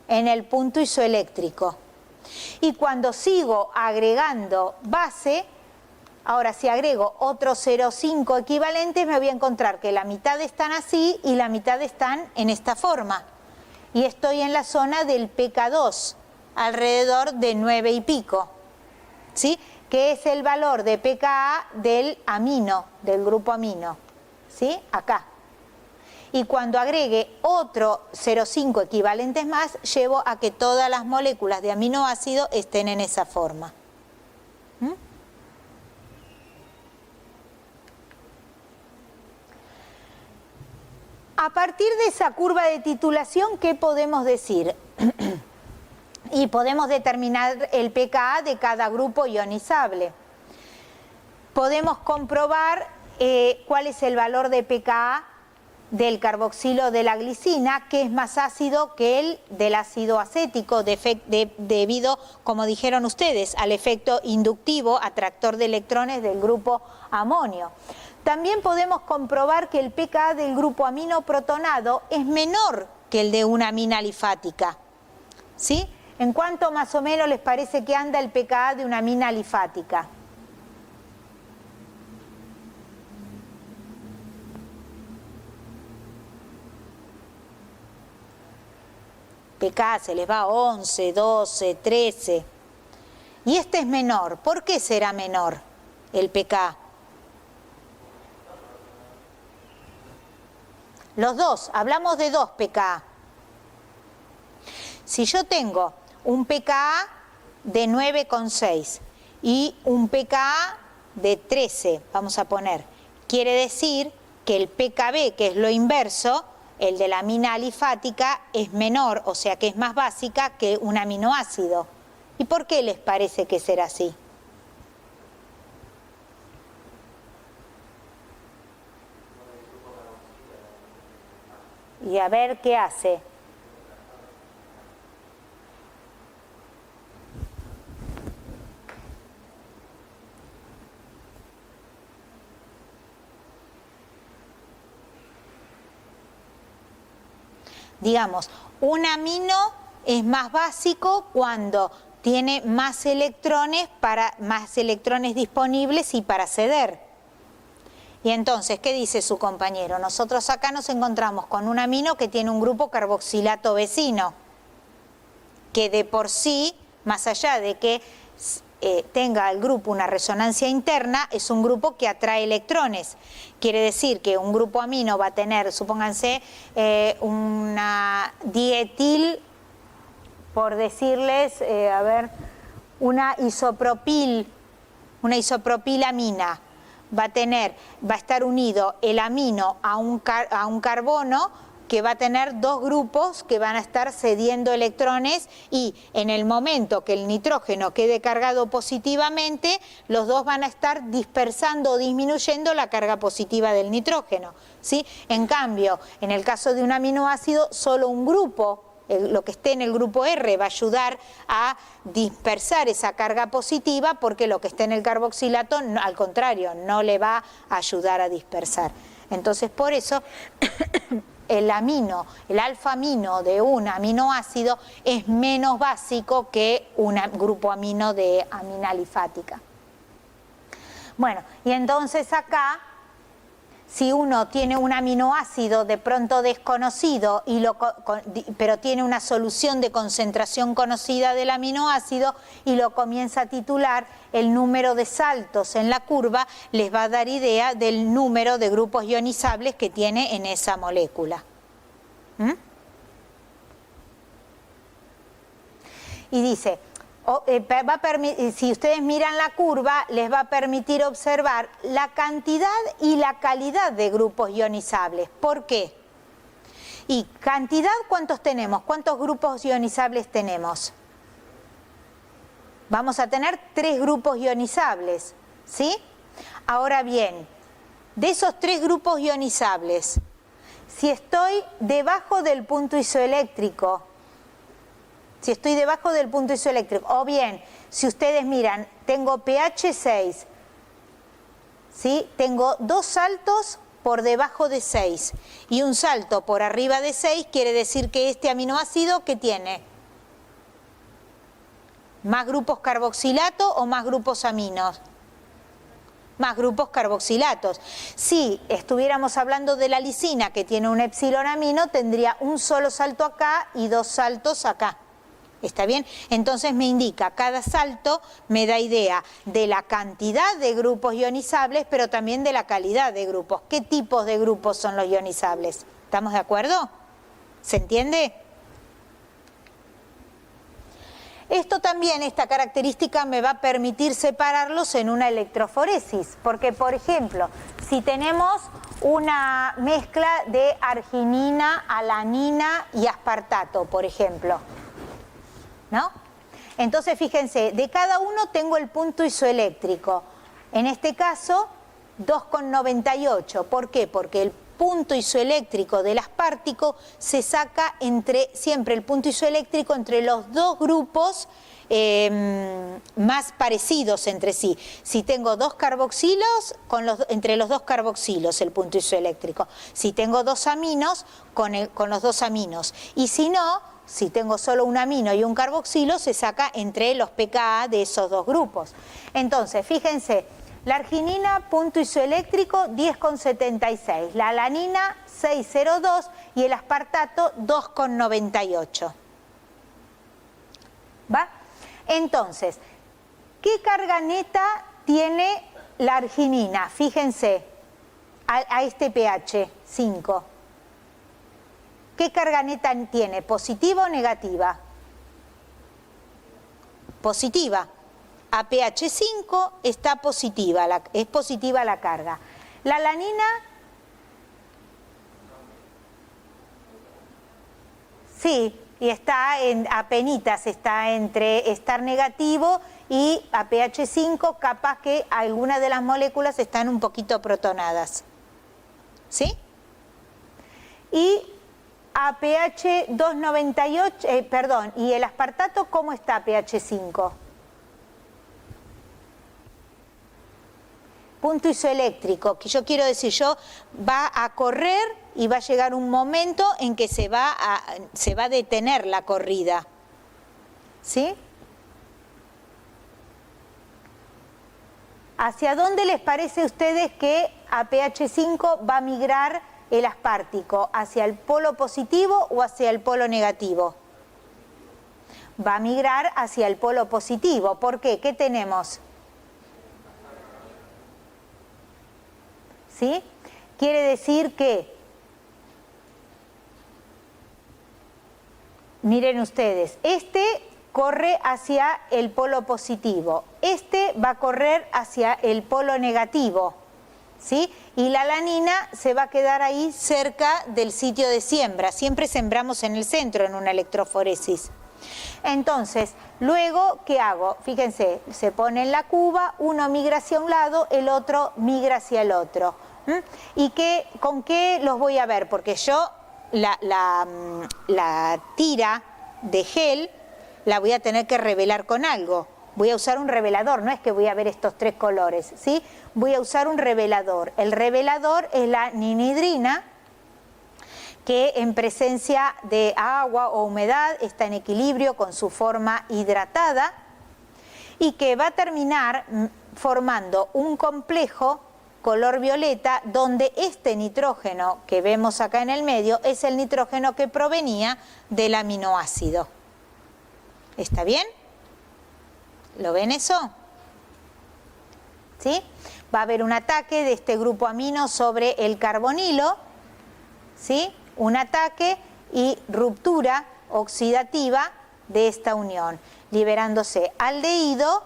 en el punto isoeléctrico. Y cuando sigo agregando base, ahora si agrego otros 0,5 equivalentes, me voy a encontrar que la mitad están así y la mitad están en esta forma. Y estoy en la zona del pK2, alrededor de 9 y pico, ¿sí? Que es el valor de pKa del amino, del grupo amino, ¿sí? Acá. Y cuando agregue otro 0,5 equivalentes más, llevo a que todas las moléculas de aminoácido estén en esa forma. ¿Mm? A partir de esa curva de titulación, ¿qué podemos decir? Y podemos determinar el pKa de cada grupo ionizable. Podemos comprobar cuál es el valor de pKa del carboxilo de la glicina, que es más ácido que el del ácido acético, debido, como dijeron ustedes, al efecto inductivo atractor de electrones del grupo amonio. También podemos comprobar que el pKa del grupo amino protonado es menor que el de una amina alifática, ¿sí? ¿En cuánto más o menos les parece que anda el pKa de una amina alifática? pKa se les va a 11, 12, 13. Y este es menor. ¿Por qué será menor el pKa? Los dos, hablamos de 2 pKa. Si yo tengo un pKa de 9,6 y un pKa de 13, vamos a poner, quiere decir que el pKb, que es lo inverso, el de la amina alifática, es menor, o sea que es más básica que un aminoácido. ¿Y por qué les parece que será así? Y a ver qué hace. Digamos, un amino es más básico cuando tiene más electrones disponibles y para ceder. Y entonces, ¿qué dice su compañero? Nosotros acá nos encontramos con un amino que tiene un grupo carboxilato vecino, que de por sí, más allá de que tenga el grupo una resonancia interna, es un grupo que atrae electrones. Quiere decir que un grupo amino va a tener, supónganse, una dietil, por decirles, una isopropilamina. Va a estar unido el amino a un carbono que va a tener 2 grupos que van a estar cediendo electrones, y en el momento que el nitrógeno quede cargado positivamente, los dos van a estar dispersando o disminuyendo la carga positiva del nitrógeno, ¿sí? En cambio, en el caso de un aminoácido, solo un grupo, lo que esté en el grupo R, va a ayudar a dispersar esa carga positiva, porque lo que esté en el carboxilato, al contrario, no le va a ayudar a dispersar. Entonces, por eso el alfa-amino de un aminoácido es menos básico que un grupo amino de amina alifática. Bueno, y entonces acá si uno tiene un aminoácido de pronto desconocido, pero tiene una solución de concentración conocida del aminoácido y lo comienza a titular, el número de saltos en la curva les va a dar idea del número de grupos ionizables que tiene en esa molécula. Y dice, si ustedes miran la curva, les va a permitir observar la cantidad y la calidad de grupos ionizables. ¿Por qué? Y cantidad, ¿cuántos tenemos? ¿Cuántos grupos ionizables tenemos? Vamos a tener 3 grupos ionizables, ¿sí? Ahora bien, de esos 3 grupos ionizables, si estoy debajo del punto isoeléctrico, o bien, si ustedes miran, tengo pH 6, ¿sí? Tengo 2 saltos por debajo de 6 y un salto por arriba de 6, quiere decir que este aminoácido, ¿qué tiene? ¿Más grupos carboxilato o más grupos aminos? Más grupos carboxilatos. Si estuviéramos hablando de la lisina, que tiene un epsilon amino, tendría un solo salto acá y 2 saltos acá. ¿Está bien? Entonces me indica, cada salto me da idea de la cantidad de grupos ionizables, pero también de la calidad de grupos. ¿Qué tipos de grupos son los ionizables? ¿Estamos de acuerdo? ¿Se entiende? Esto también, esta característica me va a permitir separarlos en una electroforesis, porque por ejemplo, si tenemos una mezcla de arginina, alanina y aspartato, por ejemplo, ¿no? Entonces fíjense, de cada uno tengo el punto isoeléctrico, en este caso 2,98, ¿por qué? Porque el punto isoeléctrico del aspartico se saca siempre el punto isoeléctrico entre los 2 grupos más parecidos entre sí. Si tengo 2 carboxilos, entre los 2 carboxilos el punto isoeléctrico. Si tengo 2 aminos, con los 2 aminos. Y si no, si tengo solo un amino y un carboxilo, se saca entre los pKa de esos 2 grupos. Entonces, fíjense, la arginina, punto isoeléctrico 10,76, la alanina 6,02 y el aspartato 2,98. ¿Va? Entonces, ¿qué carga neta tiene la arginina? Fíjense, a este pH 5. ¿Qué carga neta tiene? ¿Positiva o negativa? Positiva. A pH 5 está positiva, es positiva la carga. La alanina, sí, y está apenitas, está entre estar negativo y a pH 5 capaz que algunas de las moléculas están un poquito protonadas. ¿Sí? Y a pH 2,98, ¿y el aspartato cómo está a pH 5? Punto isoeléctrico, que yo quiero decir, va a correr y va a llegar un momento en que se va a detener la corrida. ¿Sí? ¿Hacia dónde les parece a ustedes que a pH 5 va a migrar el aspartico? ¿Hacia el polo positivo o hacia el polo negativo? Va a migrar hacia el polo positivo. ¿Por qué? ¿Qué tenemos? ¿Sí? Quiere decir que, miren ustedes, este corre hacia el polo positivo, este va a correr hacia el polo negativo, ¿sí? Y la alanina se va a quedar ahí cerca del sitio de siembra, siempre sembramos en el centro en una electroforesis. Entonces, luego, ¿qué hago? Fíjense, se pone en la cuba, uno migra hacia un lado, el otro migra hacia el otro. ¿Y con qué los voy a ver? Porque yo la tira de gel la voy a tener que revelar con algo. Voy a usar un revelador, no es que voy a ver estos 3 colores, ¿sí? Voy a usar un revelador. El revelador es la ninhidrina, que en presencia de agua o humedad está en equilibrio con su forma hidratada y que va a terminar formando un complejo color violeta, donde este nitrógeno que vemos acá en el medio es el nitrógeno que provenía del aminoácido. ¿Está bien? ¿Lo ven eso? ¿Sí? Va a haber un ataque de este grupo amino sobre el carbonilo, ¿sí? Un ataque y ruptura oxidativa de esta unión, liberándose aldehído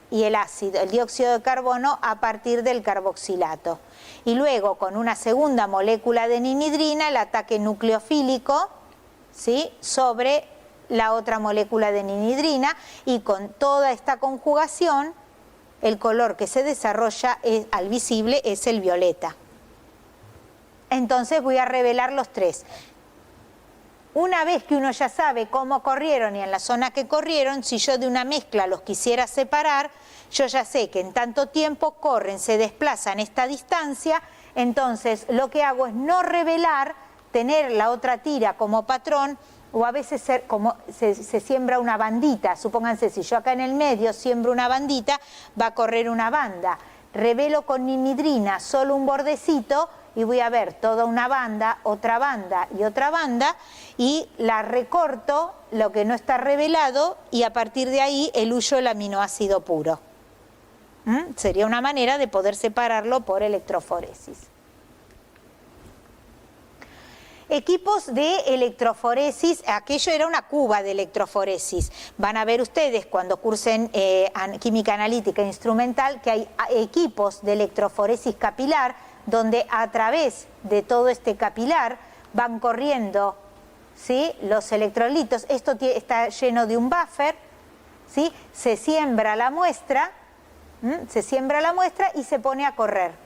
y el ácido, el dióxido de carbono a partir del carboxilato. Y luego con una segunda molécula de ninhidrina, el ataque nucleofílico, ¿sí? Sobre la otra molécula de ninhidrina, y con toda esta conjugación, el color que se desarrolla al visible es el violeta. Entonces voy a revelar los tres. Una vez que uno ya sabe cómo corrieron y en la zona que corrieron, si yo de una mezcla los quisiera separar, yo ya sé que en tanto tiempo corren, se desplazan esta distancia, entonces lo que hago es no revelar, tener la otra tira como patrón, o a veces se siembra una bandita. Supónganse, si yo acá en el medio siembro una bandita, va a correr una banda. Revelo con ninhidrina solo un bordecito y voy a ver toda una banda, otra banda y otra banda, y la recorto, lo que no está revelado, y a partir de ahí eluyo el aminoácido puro. Sería una manera de poder separarlo por electroforesis. Equipos de electroforesis, aquello era una cuba de electroforesis. Van a ver ustedes cuando cursen química analítica instrumental que hay equipos de electroforesis capilar, donde a través de todo este capilar van corriendo, ¿sí?, los electrolitos. Esto está lleno de un buffer, ¿sí? Se siembra la muestra, y se pone a correr.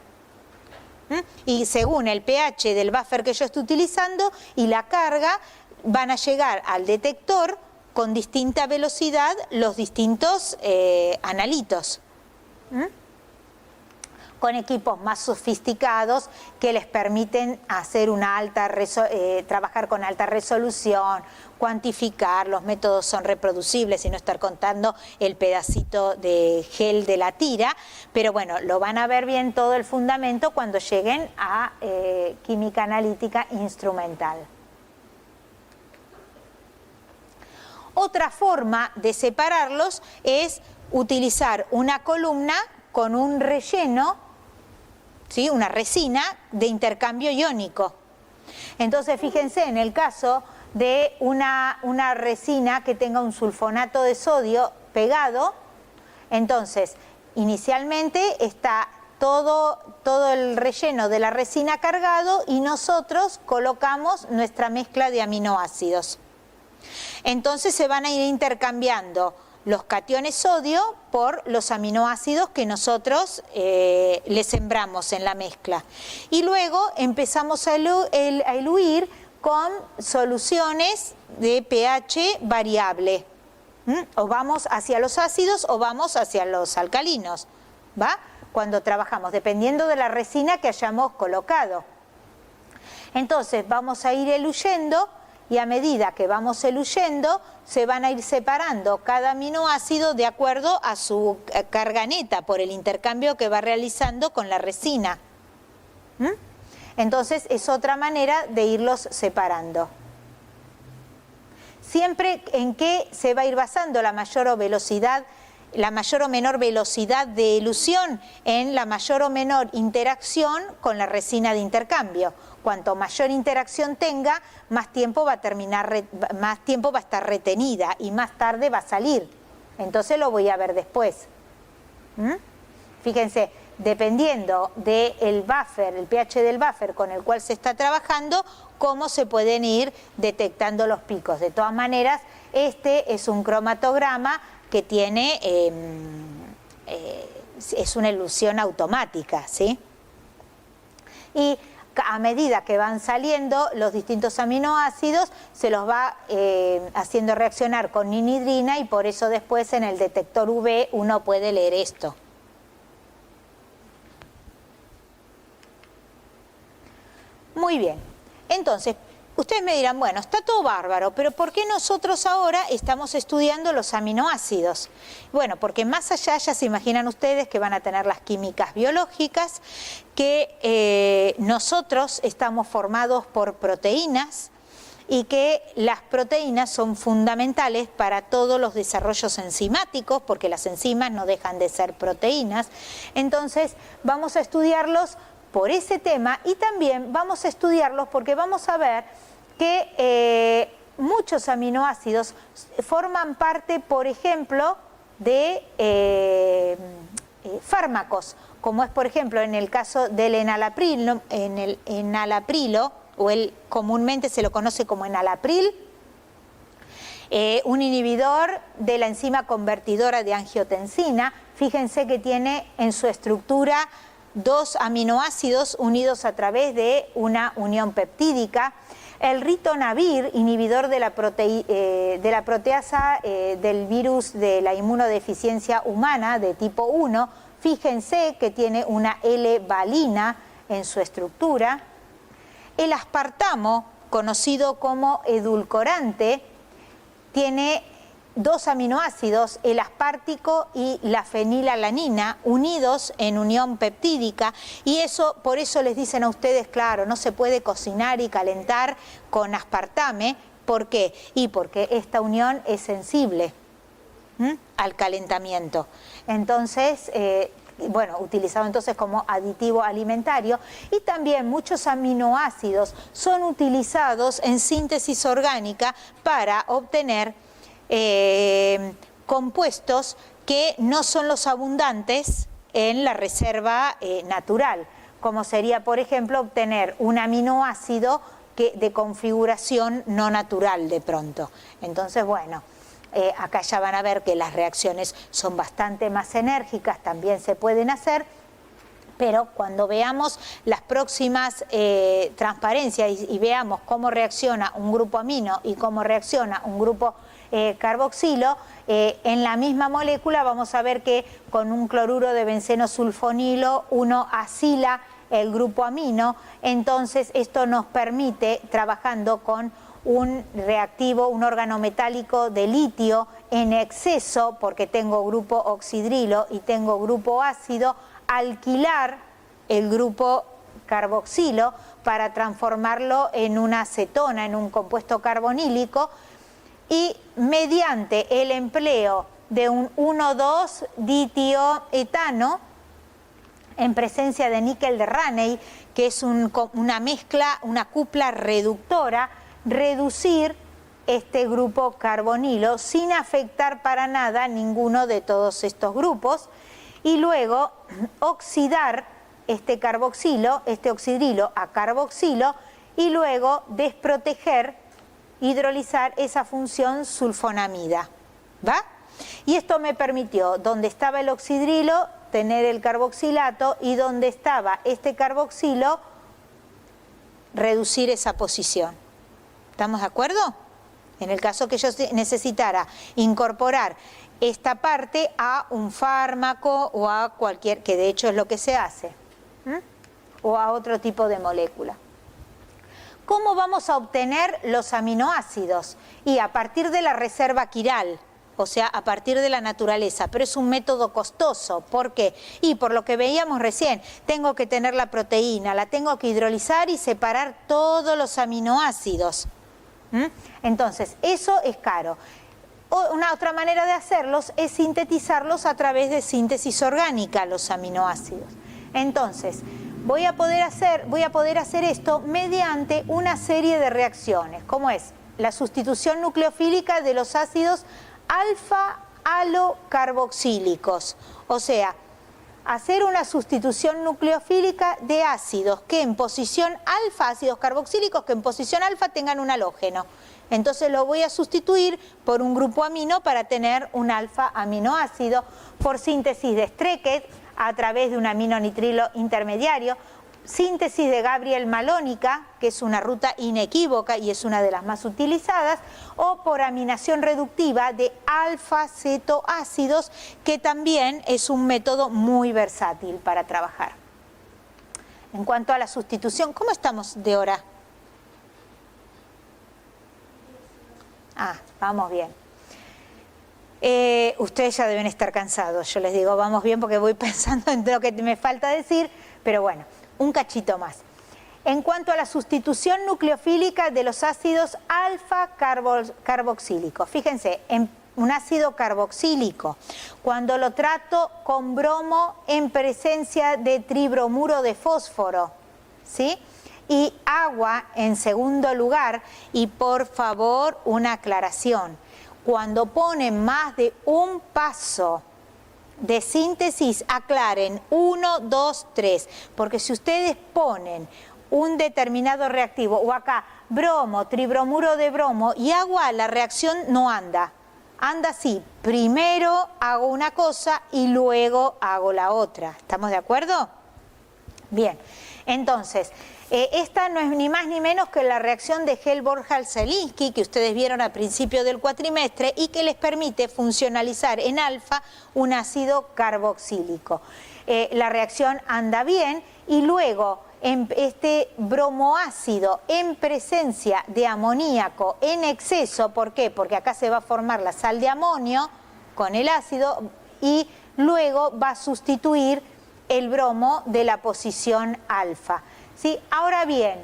Y según el pH del buffer que yo estoy utilizando y la carga, van a llegar al detector con distinta velocidad los distintos analitos. Con equipos más sofisticados que les permiten hacer trabajar con alta resolución, cuantificar, los métodos son reproducibles y no estar contando el pedacito de gel de la tira, pero bueno, lo van a ver bien todo el fundamento cuando lleguen a química analítica instrumental. Otra forma de separarlos es utilizar una columna con un relleno, ¿sí?, una resina de intercambio iónico. Entonces, fíjense, en el caso de una resina que tenga un sulfonato de sodio pegado, entonces, inicialmente está todo el relleno de la resina cargado y nosotros colocamos nuestra mezcla de aminoácidos. Entonces se van a ir intercambiando los cationes sodio por los aminoácidos que nosotros le sembramos en la mezcla. Y luego empezamos a eluir con soluciones de pH variable. O vamos hacia los ácidos o vamos hacia los alcalinos, ¿va? Cuando trabajamos, dependiendo de la resina que hayamos colocado. Entonces vamos a ir eluyendo, y a medida que vamos eluyendo, se van a ir separando cada aminoácido de acuerdo a su carga neta por el intercambio que va realizando con la resina. Entonces es otra manera de irlos separando. Siempre en que se va a ir basando la mayor o menor velocidad de elusión en la mayor o menor interacción con la resina de intercambio. Cuanto mayor interacción tenga, más tiempo va a estar retenida y más tarde va a salir. Entonces lo voy a ver después. Fíjense, dependiendo del buffer, el pH del buffer con el cual se está trabajando, cómo se pueden ir detectando los picos. De todas maneras, este es un cromatograma que tiene, es una elusión automática, ¿sí? Y a medida que van saliendo los distintos aminoácidos, se los va haciendo reaccionar con ninhidrina, y por eso después en el detector UV uno puede leer esto. Muy bien, entonces, ustedes me dirán, bueno, está todo bárbaro, pero ¿por qué nosotros ahora estamos estudiando los aminoácidos? Bueno, porque más allá ya se imaginan ustedes que van a tener las químicas biológicas, que nosotros estamos formados por proteínas y que las proteínas son fundamentales para todos los desarrollos enzimáticos, porque las enzimas no dejan de ser proteínas. Entonces vamos a estudiarlos por ese tema y también vamos a estudiarlos porque vamos a ver que muchos aminoácidos forman parte, por ejemplo, de fármacos, como es, por ejemplo, en el caso del enalaprilo, o comúnmente se lo conoce como enalapril, un inhibidor de la enzima convertidora de angiotensina. Fíjense que tiene en su estructura 2 aminoácidos unidos a través de una unión peptídica. El ritonavir, inhibidor de la proteasa del virus de la inmunodeficiencia humana de tipo 1, fíjense que tiene una L-valina en su estructura. El aspartamo, conocido como edulcorante, tiene 2 aminoácidos, el aspartico y la fenilalanina, unidos en unión peptídica, y eso, por eso les dicen a ustedes, claro, no se puede cocinar y calentar con aspartame. ¿Por qué? Y porque esta unión es sensible al calentamiento. Entonces, bueno, utilizado entonces como aditivo alimentario, y también muchos aminoácidos son utilizados en síntesis orgánica para obtener compuestos que no son los abundantes en la reserva natural, como sería, por ejemplo, obtener un aminoácido de configuración no natural de pronto. Entonces, bueno, acá ya van a ver que las reacciones son bastante más enérgicas, también se pueden hacer, pero cuando veamos las próximas transparencias y veamos cómo reacciona un grupo amino y cómo reacciona un grupo carboxilo, en la misma molécula vamos a ver que con un cloruro de benceno sulfonilo uno acila el grupo amino. Entonces esto nos permite, trabajando con un reactivo, un órgano metálico de litio en exceso, porque tengo grupo oxidrilo y tengo grupo ácido, alquilar el grupo carboxilo para transformarlo en una acetona, en un compuesto carbonílico, y mediante el empleo de un 1,2-ditioetano en presencia de níquel de Raney, que es una mezcla, una cupla reductora, reducir este grupo carbonilo sin afectar para nada ninguno de todos estos grupos, y luego oxidar este carboxilo, este oxidrilo a carboxilo, y luego desproteger, hidrolizar esa función sulfonamida, ¿va? Y esto me permitió, donde estaba el oxidrilo, tener el carboxilato, y donde estaba este carboxilo, reducir esa posición. ¿Estamos de acuerdo? En el caso que yo necesitara incorporar esta parte a un fármaco o a cualquier, que de hecho es lo que se hace, o a otro tipo de molécula. ¿Cómo vamos a obtener los aminoácidos? Y a partir de la reserva quiral, o sea, a partir de la naturaleza, pero es un método costoso. ¿Por qué? Y por lo que veíamos recién, tengo que tener la proteína, la tengo que hidrolizar y separar todos los aminoácidos. Entonces, eso es caro. Una otra manera de hacerlos es sintetizarlos a través de síntesis orgánica, los aminoácidos. Entonces, voy a poder hacer esto mediante una serie de reacciones, como es la sustitución nucleofílica de los ácidos alfa-halocarboxílicos. O sea, hacer una sustitución nucleofílica de ácidos que en posición alfa, ácidos carboxílicos que en posición alfa tengan un halógeno. Entonces lo voy a sustituir por un grupo amino para tener un alfa-aminoácido por síntesis de Strecked a través de un aminonitrilo intermediario, síntesis de Gabriel-malónica, que es una ruta inequívoca y es una de las más utilizadas, o por aminación reductiva de alfa-cetoácidos, que también es un método muy versátil para trabajar. En cuanto a la sustitución, ¿cómo estamos de hora? Vamos bien. Ustedes ya deben estar cansados, yo les digo vamos bien porque voy pensando en lo que me falta decir, pero bueno, un cachito más. En cuanto a la sustitución nucleofílica de los ácidos alfa-carboxílicos, fíjense, en un ácido carboxílico, cuando lo trato con bromo en presencia de tribromuro de fósforo, ¿sí? Y agua en segundo lugar, y por favor una aclaración, cuando ponen más de un paso de síntesis, aclaren 1, 2, 3, porque si ustedes ponen un determinado reactivo, o acá bromo, tribromuro de bromo y agua, la reacción no anda. Anda así, primero hago una cosa y luego hago la otra. ¿Estamos de acuerdo? Bien, entonces, esta no es ni más ni menos que la reacción de Hellborn-Helselinsky que ustedes vieron al principio del cuatrimestre y que les permite funcionalizar en alfa un ácido carboxílico. La reacción anda bien y luego este bromoácido en presencia de amoníaco en exceso, ¿por qué? Porque acá se va a formar la sal de amonio con el ácido y luego va a sustituir el bromo de la posición alfa. ¿Sí? Ahora bien,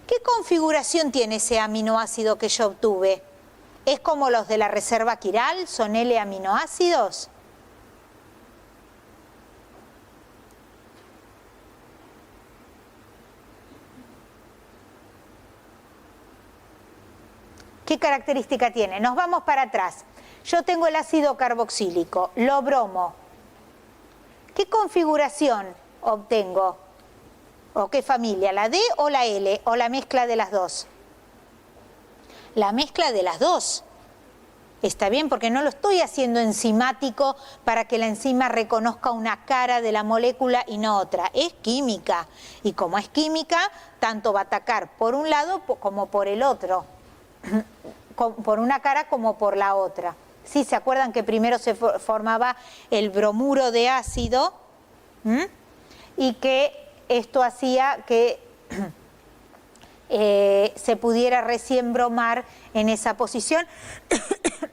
¿qué configuración tiene ese aminoácido que yo obtuve? ¿Es como los de la reserva quiral? ¿Son L-aminoácidos? ¿Qué característica tiene? Nos vamos para atrás. Yo tengo el ácido carboxílico, lo bromo. ¿Qué configuración obtengo? ¿O qué familia? ¿La D o la L? ¿O la mezcla de las dos? La mezcla de las dos. Está bien, porque no lo estoy haciendo enzimático para que la enzima reconozca una cara de la molécula y no otra. Es química. Y como es química, tanto va a atacar por un lado como por el otro. Por una cara como por la otra. ¿Sí? ¿Se acuerdan que primero se formaba el bromuro de ácido? Y que esto hacía que se pudiera recién bromar en esa posición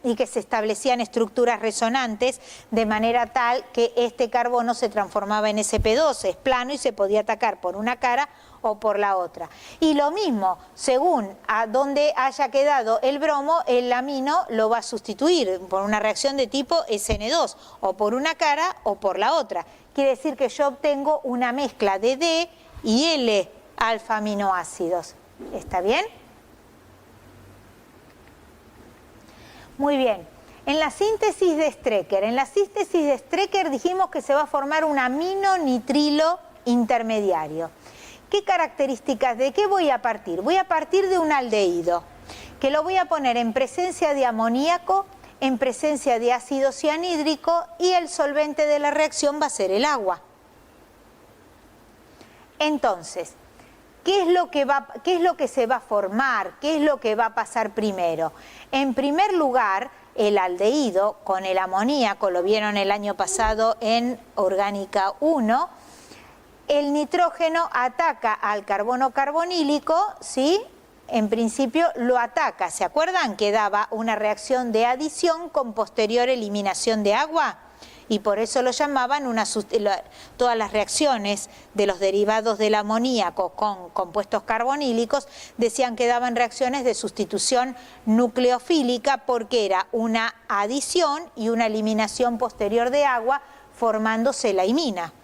y que se establecían estructuras resonantes de manera tal que este carbono se transformaba en sp2, es plano y se podía atacar por una cara o por la otra. Y lo mismo, según a dónde haya quedado el bromo, el amino lo va a sustituir por una reacción de tipo SN2, o por una cara o por la otra. Quiere decir que yo obtengo una mezcla de D y L alfa aminoácidos. ¿Está bien? Muy bien. En la síntesis de Strecker, dijimos que se va a formar un amino-nitrilo intermediario. ¿Qué características? ¿De qué voy a partir? Voy a partir de un aldehído, que lo voy a poner en presencia de amoníaco, en presencia de ácido cianhídrico y el solvente de la reacción va a ser el agua. Entonces, ¿qué es lo que se va a formar? ¿Qué es lo que va a pasar primero? En primer lugar, el aldehído con el amoníaco, lo vieron el año pasado en Orgánica 1, el nitrógeno ataca al carbono carbonílico, ¿sí? En principio lo ataca. ¿Se acuerdan que daba una reacción de adición con posterior eliminación de agua? Y por eso lo llamaban todas las reacciones de los derivados del amoníaco con compuestos carbonílicos, decían que daban reacciones de sustitución nucleofílica porque era una adición y una eliminación posterior de agua formándose la imina.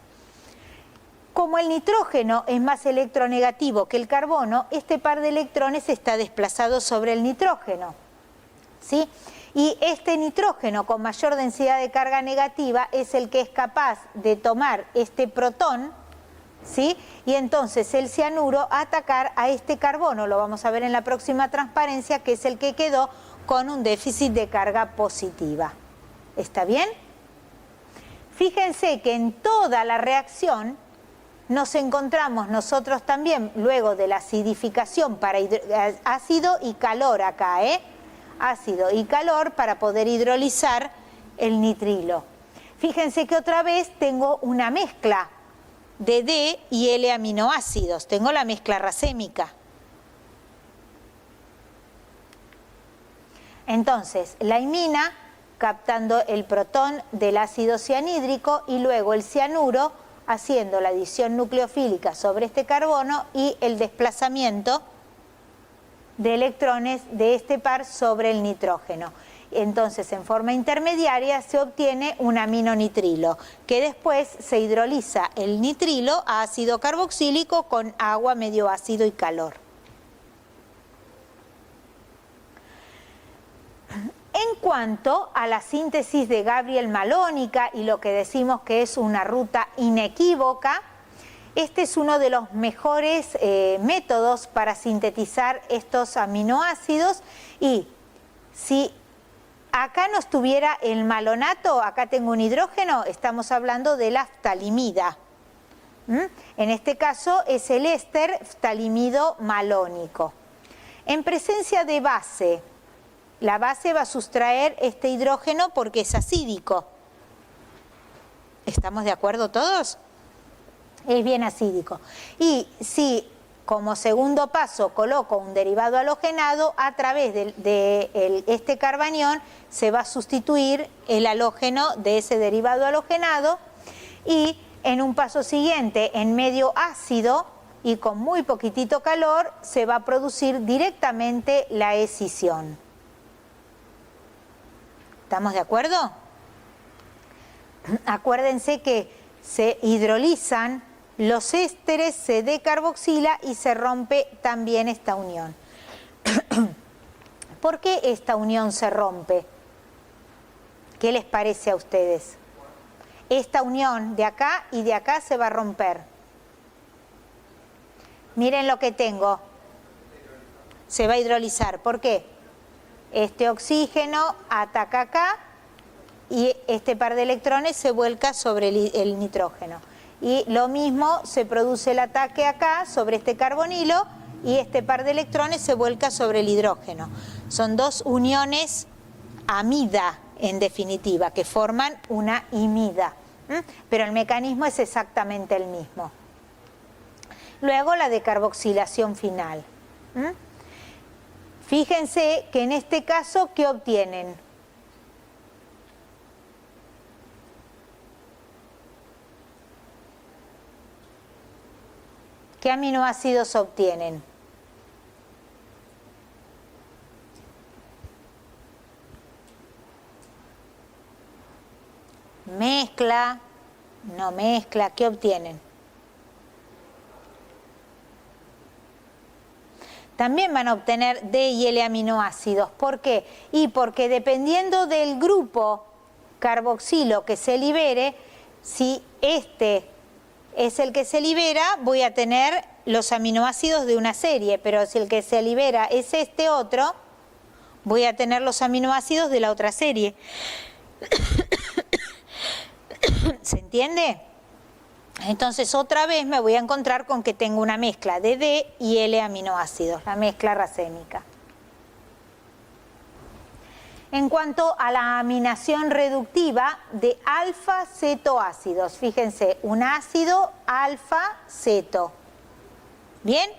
Como el nitrógeno es más electronegativo que el carbono, este par de electrones está desplazado sobre el nitrógeno, ¿sí? Y este nitrógeno con mayor densidad de carga negativa es el que es capaz de tomar este protón, ¿sí? Y entonces el cianuro a atacar a este carbono, lo vamos a ver en la próxima transparencia, que es el que quedó con un déficit de carga positiva. ¿Está bien? Fíjense que en toda la reacción nos encontramos nosotros también, luego de la acidificación para ácido y calor acá, ácido y calor para poder hidrolizar el nitrilo. Fíjense que otra vez tengo una mezcla de D y L aminoácidos, tengo la mezcla racémica. Entonces, la imina captando el protón del ácido cianhídrico y luego el cianuro haciendo la adición nucleofílica sobre este carbono y el desplazamiento de electrones de este par sobre el nitrógeno. Entonces, en forma intermediaria se obtiene un aminonitrilo, que después se hidroliza el nitrilo a ácido carboxílico con agua, medio ácido y calor. En cuanto a la síntesis de Gabriel-malónica y lo que decimos que es una ruta inequívoca, este es uno de los mejores métodos para sintetizar estos aminoácidos, y si acá no estuviera el malonato, acá tengo un hidrógeno, estamos hablando de la ftalimida. En este caso es el éster ftalimido malónico. En presencia de base, la base va a sustraer este hidrógeno porque es acídico. ¿Estamos de acuerdo todos? Es bien acídico. Y si como segundo paso coloco un derivado halogenado, a través de este carbanión se va a sustituir el halógeno de ese derivado halogenado, y en un paso siguiente, en medio ácido y con muy poquitito calor, se va a producir directamente la escisión. ¿Estamos de acuerdo? Acuérdense que se hidrolizan los ésteres, se decarboxila y se rompe también esta unión. ¿Por qué esta unión se rompe? ¿Qué les parece a ustedes? Esta unión de acá y de acá se va a romper. Miren lo que tengo. Se va a hidrolizar. ¿Por qué? Este oxígeno ataca acá y este par de electrones se vuelca sobre el nitrógeno. Y lo mismo, se produce el ataque acá sobre este carbonilo y este par de electrones se vuelca sobre el hidrógeno. Son dos uniones amida, en definitiva, que forman una imida. Pero el mecanismo es exactamente el mismo. Luego la decarboxilación final. Fíjense que en este caso, ¿qué obtienen? ¿Qué aminoácidos obtienen? Mezcla, no mezcla, ¿qué obtienen? También van a obtener D y L aminoácidos. ¿Por qué? Y porque dependiendo del grupo carboxilo que se libere, si este es el que se libera, voy a tener los aminoácidos de una serie, pero si el que se libera es este otro, voy a tener los aminoácidos de la otra serie. ¿Se entiende? Entonces otra vez me voy a encontrar con que tengo una mezcla de D y L aminoácidos, la mezcla racémica. En cuanto a la aminación reductiva de alfa-cetoácidos, fíjense, un ácido alfa-ceto. ¿Bien?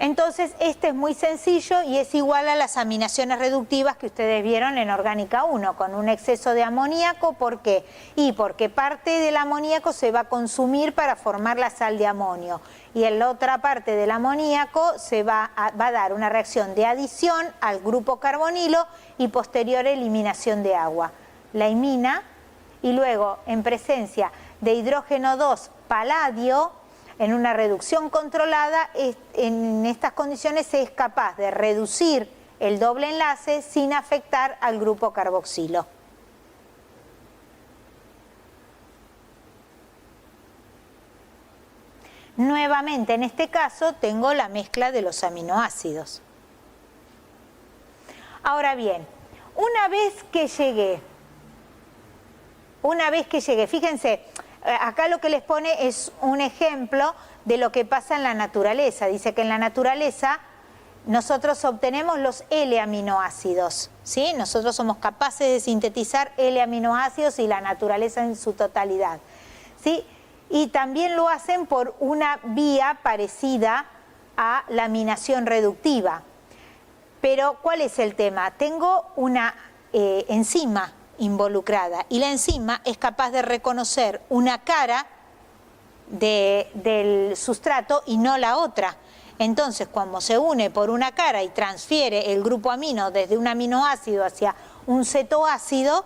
Entonces, este es muy sencillo y es igual a las aminaciones reductivas que ustedes vieron en Orgánica 1, con un exceso de amoníaco. ¿Por qué? Y porque parte del amoníaco se va a consumir para formar la sal de amonio. Y en la otra parte del amoníaco se va a dar una reacción de adición al grupo carbonilo y posterior eliminación de agua. La imina, y luego en presencia de hidrógeno 2 paladio, en una reducción controlada, en estas condiciones se es capaz de reducir el doble enlace sin afectar al grupo carboxilo. Nuevamente, en este caso, tengo la mezcla de los aminoácidos. Ahora bien, una vez que llegué, fíjense, acá lo que les pone es un ejemplo de lo que pasa en la naturaleza. Dice que en la naturaleza nosotros obtenemos los L-aminoácidos, ¿sí? Nosotros somos capaces de sintetizar L-aminoácidos y la naturaleza en su totalidad, ¿sí? Y también lo hacen por una vía parecida a la aminación reductiva. Pero ¿cuál es el tema? Tengo una enzima involucrada y la enzima es capaz de reconocer una cara del sustrato y no la otra. Entonces, cuando se une por una cara y transfiere el grupo amino desde un aminoácido hacia un cetoácido,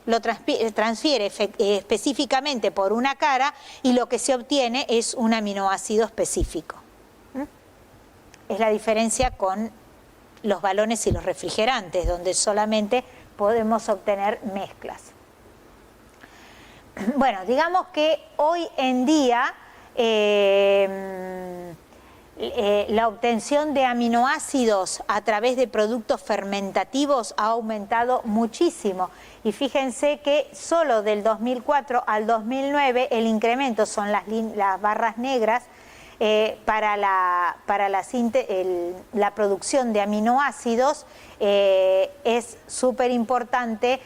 lo transfiere específicamente por una cara y lo que se obtiene es un aminoácido específico. Es la diferencia con los balones y los refrigerantes, donde solamente podemos obtener mezclas. Bueno, digamos que hoy en día la obtención de aminoácidos a través de productos fermentativos ha aumentado muchísimo. Y fíjense que solo del 2004 al 2009 el incremento son las barras negras para la producción de aminoácidos. Es súper importante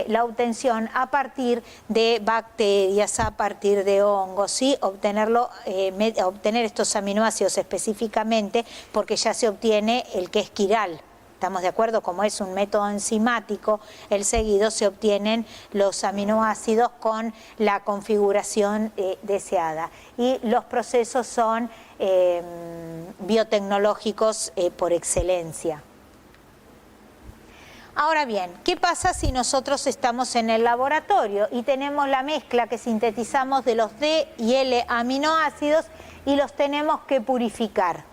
la obtención a partir de bacterias, a partir de hongos, ¿sí? Obtener estos aminoácidos específicamente, porque ya se obtiene el que es quiral. ¿Estamos de acuerdo? Como es un método enzimático, el seguido se obtienen los aminoácidos con la configuración deseada. Y los procesos son biotecnológicos por excelencia. Ahora bien, ¿qué pasa si nosotros estamos en el laboratorio y tenemos la mezcla que sintetizamos de los D y L aminoácidos y los tenemos que purificar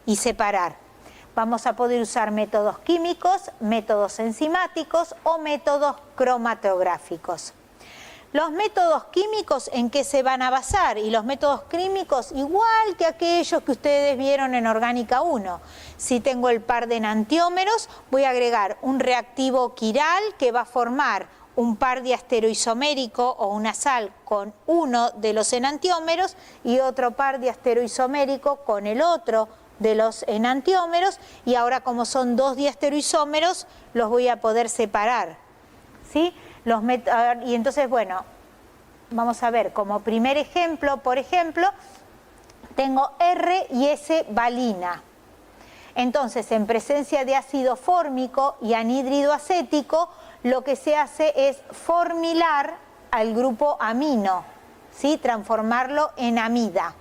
y separar? Vamos a poder usar métodos químicos, métodos enzimáticos o métodos cromatográficos. Los métodos químicos, ¿en qué se van a basar? Y los métodos químicos, igual que aquellos que ustedes vieron en Orgánica 1. Si tengo el par de enantiómeros, voy a agregar un reactivo quiral que va a formar un par diastereoisomérico o una sal con uno de los enantiómeros y otro par diastereoisomérico con el otro de los enantiómeros, y ahora como son dos diastereoisómeros los voy a poder separar, ¿sí? Y entonces, bueno, vamos a ver como primer ejemplo, por ejemplo, tengo R y S valina. Entonces, en presencia de ácido fórmico y anhídrido acético, lo que se hace es formilar al grupo amino, ¿sí? Transformarlo en amida.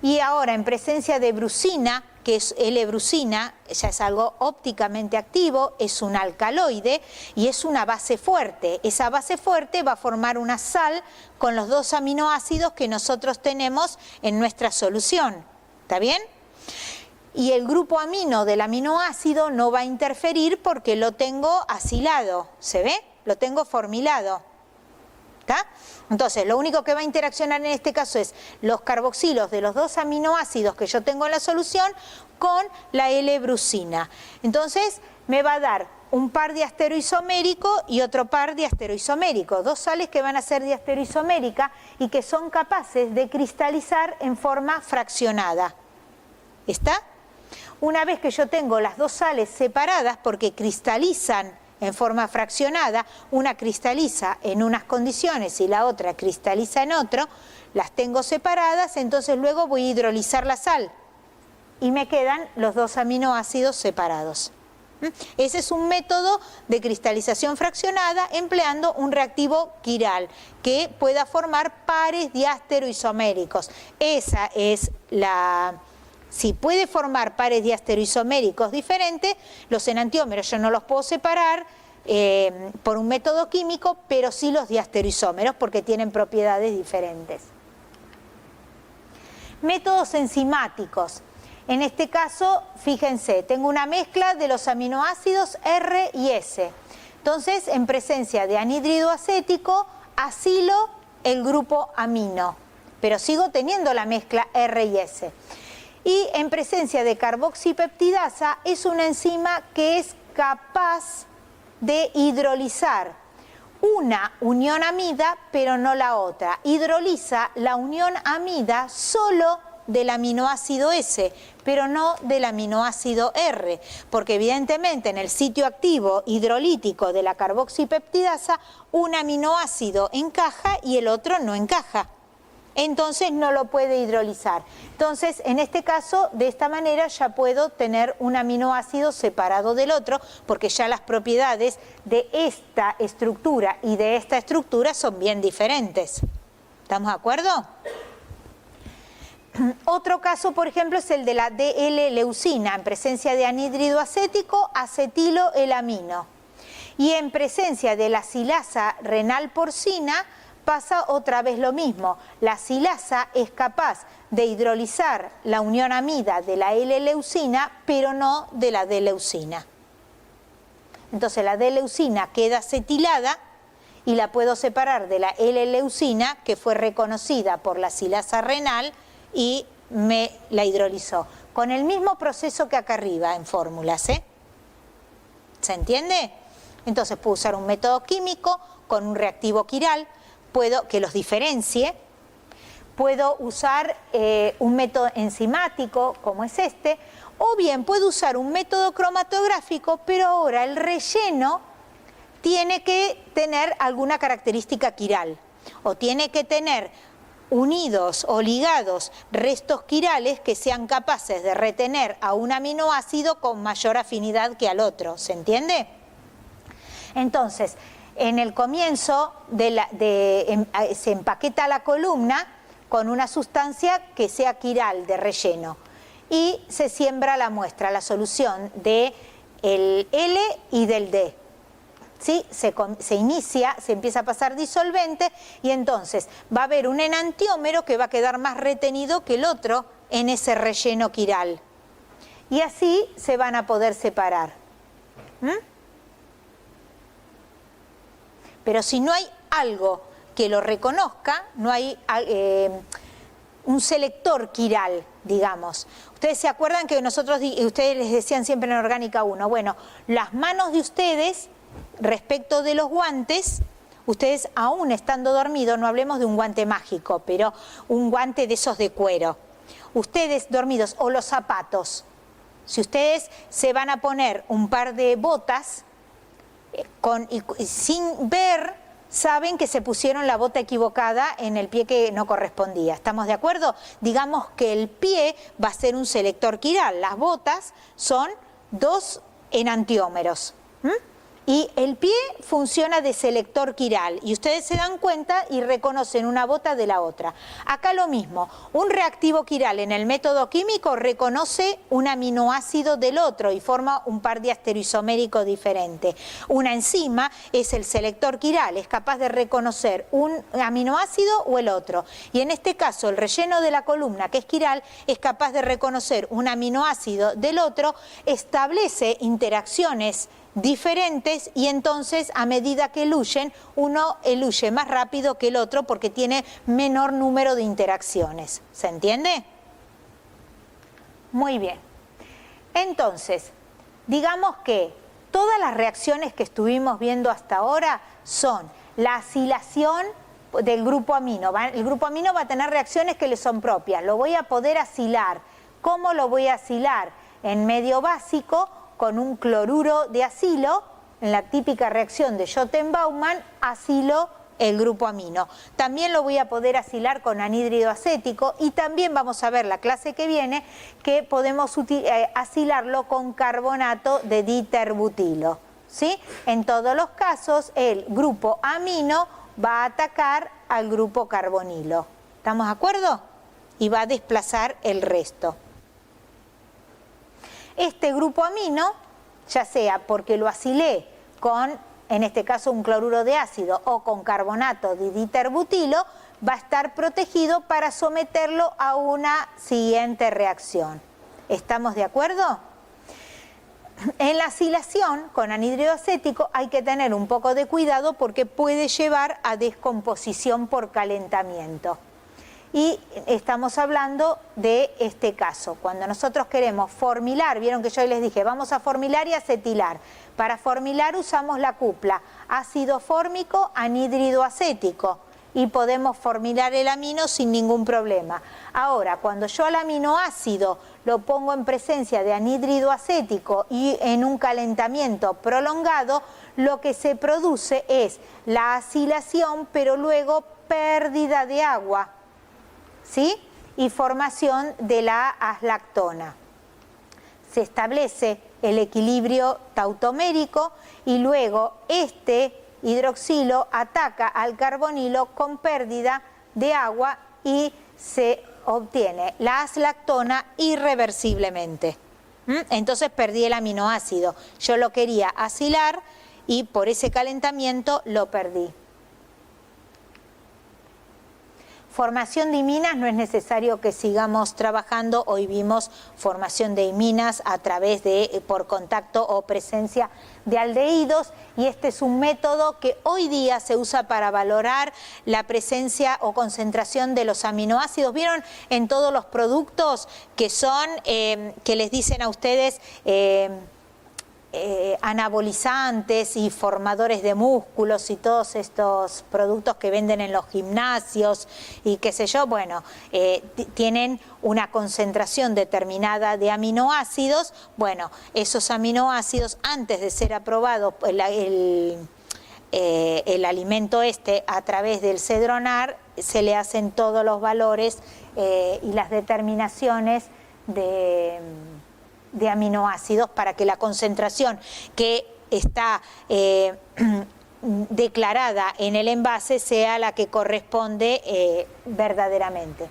Y ahora, en presencia de brucina, que es L-brucina, ya es algo ópticamente activo, es un alcaloide y es una base fuerte. Esa base fuerte va a formar una sal con los dos aminoácidos que nosotros tenemos en nuestra solución. ¿Está bien? Y el grupo amino del aminoácido no va a interferir porque lo tengo acilado. ¿Se ve? Lo tengo formilado. ¿Está? Entonces, lo único que va a interaccionar en este caso es los carboxilos de los dos aminoácidos que yo tengo en la solución con la L-brucina. Entonces, me va a dar un par diastereoisomérico y otro par diastereoisomérico. Dos sales que van a ser diastereoisomérica y que son capaces de cristalizar en forma fraccionada. ¿Está? Una vez que yo tengo las dos sales separadas porque cristalizan en forma fraccionada, una cristaliza en unas condiciones y la otra cristaliza en otro, las tengo separadas, entonces luego voy a hidrolizar la sal y me quedan los dos aminoácidos separados. Ese es un método de cristalización fraccionada empleando un reactivo quiral que pueda formar pares diastereoisoméricos. Esa es la... Si puede formar pares diastereoisoméricos diferentes, los enantiómeros yo no los puedo separar por un método químico, pero sí los diastereoisómeros porque tienen propiedades diferentes. Métodos enzimáticos. En este caso, fíjense, tengo una mezcla de los aminoácidos R y S. Entonces, en presencia de anhídrido acético, acilo el grupo amino, pero sigo teniendo la mezcla R y S. Y en presencia de carboxipeptidasa es una enzima que es capaz de hidrolizar una unión amida, pero no la otra. Hidroliza la unión amida solo del aminoácido S, pero no del aminoácido R, porque evidentemente en el sitio activo hidrolítico de la carboxipeptidasa un aminoácido encaja y el otro no encaja. entonces no lo puede hidrolizar. Entonces, en este caso, de esta manera ya puedo tener un aminoácido separado del otro, porque ya las propiedades de esta estructura y de esta estructura son bien diferentes. ¿Estamos de acuerdo? Otro caso, por ejemplo, es el de la DL-leucina, en presencia de anhídrido acético, acetilo-elamino. Y en presencia de la silasa renal porcina, pasa otra vez lo mismo. La silasa es capaz de hidrolizar la unión amida de la L-leucina, pero no de la D-leucina. Entonces la D-leucina queda acetilada y la puedo separar de la L-leucina, que fue reconocida por la silasa renal y me la hidrolizó. Con el mismo proceso que acá arriba en fórmulas, ¿eh? ¿Se entiende? Entonces puedo usar un método químico con un reactivo quiral, puedo que los diferencie, puedo usar un método enzimático como es este, o bien puedo usar un método cromatográfico, pero ahora el relleno tiene que tener alguna característica quiral, o tiene que tener unidos o ligados restos quirales que sean capaces de retener a un aminoácido con mayor afinidad que al otro, ¿se entiende? Entonces, en el comienzo se empaqueta la columna con una sustancia que sea quiral de relleno y se siembra la muestra, la solución del L y del D. ¿Sí? Se inicia, se empieza a pasar disolvente y entonces va a haber un enantiómero que va a quedar más retenido que el otro en ese relleno quiral. Y así se van a poder separar. Pero si no hay algo que lo reconozca, no hay un selector quiral, digamos. Ustedes se acuerdan que ustedes les decían siempre en Orgánica 1, bueno, las manos de ustedes respecto de los guantes, ustedes aún estando dormidos, no hablemos de un guante mágico, pero un guante de esos de cuero. Ustedes dormidos, o los zapatos, si ustedes se van a poner un par de botas, sin ver, saben que se pusieron la bota equivocada en el pie que no correspondía. ¿Estamos de acuerdo? Digamos que el pie va a ser un selector quiral. Las botas son dos enantiómeros. Y el pie funciona de selector quiral y ustedes se dan cuenta y reconocen una bota de la otra. Acá lo mismo, un reactivo quiral en el método químico reconoce un aminoácido del otro y forma un par diastereoisomérico diferente. Una enzima es el selector quiral, es capaz de reconocer un aminoácido o el otro. Y en este caso el relleno de la columna, que es quiral, es capaz de reconocer un aminoácido del otro, establece interacciones diferentes y entonces a medida que eluyen, uno eluye más rápido que el otro porque tiene menor número de interacciones. ¿Se entiende? Muy bien. Entonces, digamos que todas las reacciones que estuvimos viendo hasta ahora son la acilación del grupo amino. El grupo amino va a tener reacciones que le son propias. Lo voy a poder acilar. ¿Cómo lo voy a acilar? En medio básico, con un cloruro de acilo, en la típica reacción de Schotten-Baumann, acilo el grupo amino. También lo voy a poder acilar con anhídrido acético y también vamos a ver la clase que viene que podemos acilarlo con carbonato de diterbutilo. ¿Sí? En todos los casos el grupo amino va a atacar al grupo carbonilo. ¿Estamos de acuerdo? Y va a desplazar el resto. Este grupo amino, ya sea porque lo acilé con, en este caso, un cloruro de ácido o con carbonato de diterbutilo, va a estar protegido para someterlo a una siguiente reacción. ¿Estamos de acuerdo? En la acilación con anhídrido acético hay que tener un poco de cuidado porque puede llevar a descomposición por calentamiento. Y estamos hablando de este caso. Cuando nosotros queremos formilar, vieron que yo les dije, vamos a formilar y acetilar. Para formilar usamos la cupla ácido fórmico, anhídrido acético. Y podemos formilar el amino sin ningún problema. Ahora, cuando yo al aminoácido lo pongo en presencia de anhídrido acético y en un calentamiento prolongado, lo que se produce es la acilación, pero luego pérdida de agua. ¿sí? Y formación de la aslactona. Se establece el equilibrio tautomérico y luego este hidroxilo ataca al carbonilo con pérdida de agua y se obtiene la aslactona irreversiblemente. Entonces perdí el aminoácido. Yo lo quería asilar y por ese calentamiento lo perdí. Formación de iminas no es necesario que sigamos trabajando. Hoy vimos formación de iminas a través de, por contacto o presencia de aldehídos, y este es un método que hoy día se usa para valorar la presencia o concentración de los aminoácidos. ¿Vieron en todos los productos que son, que les dicen a ustedes anabolizantes y formadores de músculos y todos estos productos que venden en los gimnasios y qué sé yo? Bueno, tienen una concentración determinada de aminoácidos. Bueno, esos aminoácidos, antes de ser aprobado el alimento a través del Cedronar, se le hacen todos los valores y las determinaciones de aminoácidos para que la concentración que está declarada en el envase sea la que corresponde verdaderamente.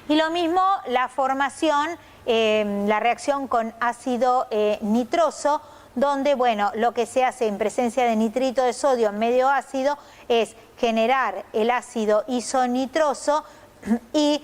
Y lo mismo la formación, la reacción con ácido nitroso, donde, bueno, lo que se hace en presencia de nitrito de sodio en medio ácido es generar el ácido isonitroso y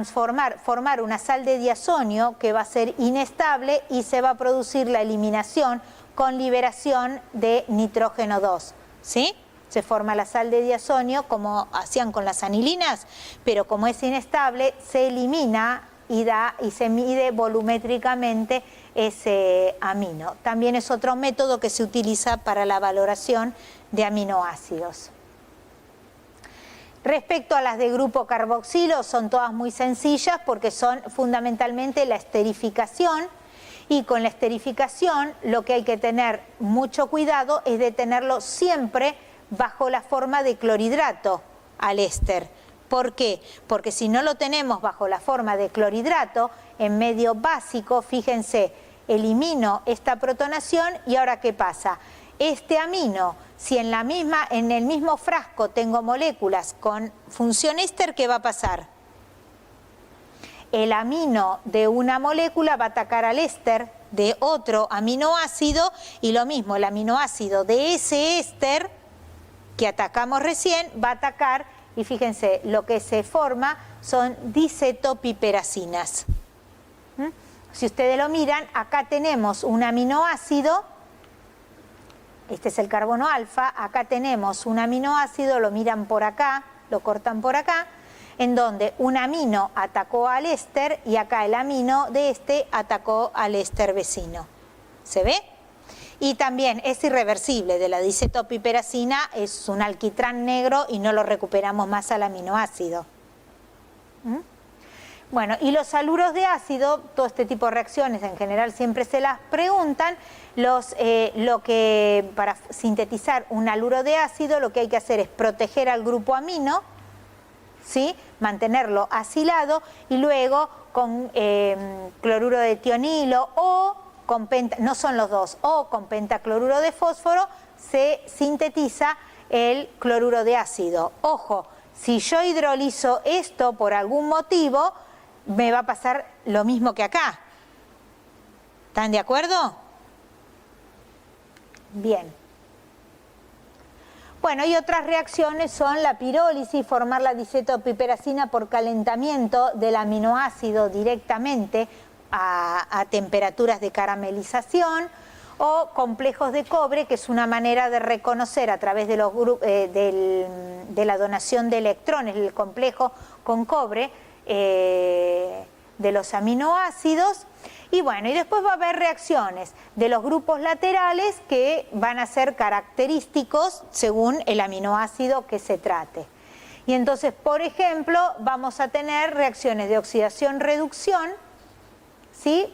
formar una sal de diazonio que va a ser inestable y se va a producir la eliminación con liberación de nitrógeno 2, ¿sí? Se forma la sal de diazonio como hacían con las anilinas, pero como es inestable, se elimina y se mide volumétricamente ese amino. También es otro método que se utiliza para la valoración de aminoácidos. Respecto a las de grupo carboxilo, son todas muy sencillas porque son fundamentalmente la esterificación, y con la esterificación lo que hay que tener mucho cuidado es de tenerlo siempre bajo la forma de clorhidrato al éster. ¿Por qué? Porque si no lo tenemos bajo la forma de clorhidrato, en medio básico, fíjense, elimino esta protonación y ahora ¿qué pasa? Este amino, si en el mismo frasco tengo moléculas con función éster, ¿qué va a pasar? El amino de una molécula va a atacar al éster de otro aminoácido, y lo mismo, el aminoácido de ese éster que atacamos recién va a atacar, y fíjense, lo que se forma son dicetopiperacinas. Si ustedes lo miran, acá tenemos un aminoácido. Este es el carbono alfa, acá tenemos un aminoácido, lo miran por acá, lo cortan por acá, en donde un amino atacó al éster y acá el amino de este atacó al éster vecino. ¿Se ve? Y también es irreversible, de la dicetopiperacina es un alquitrán negro y no lo recuperamos más al aminoácido. Bueno, y los haluros de ácido, todo este tipo de reacciones en general siempre se las preguntan. Para sintetizar un haluro de ácido, lo que hay que hacer es proteger al grupo amino, ¿sí? Mantenerlo asilado, y luego con cloruro de tionilo o con no son los dos, o con pentacloruro de fósforo se sintetiza el cloruro de ácido. Ojo, si yo hidrolizo esto por algún motivo, me va a pasar lo mismo que acá. ¿Están de acuerdo? Bien. Bueno, y otras reacciones son la pirólisis, formar la dicetopiperacina por calentamiento del aminoácido directamente a temperaturas de caramelización, o complejos de cobre, que es una manera de reconocer a través de, de la donación de electrones, el complejo con cobre, de los aminoácidos. Y bueno, y después va a haber reacciones de los grupos laterales que van a ser característicos según el aminoácido que se trate. Y entonces, por ejemplo, vamos a tener reacciones de oxidación-reducción, ¿sí?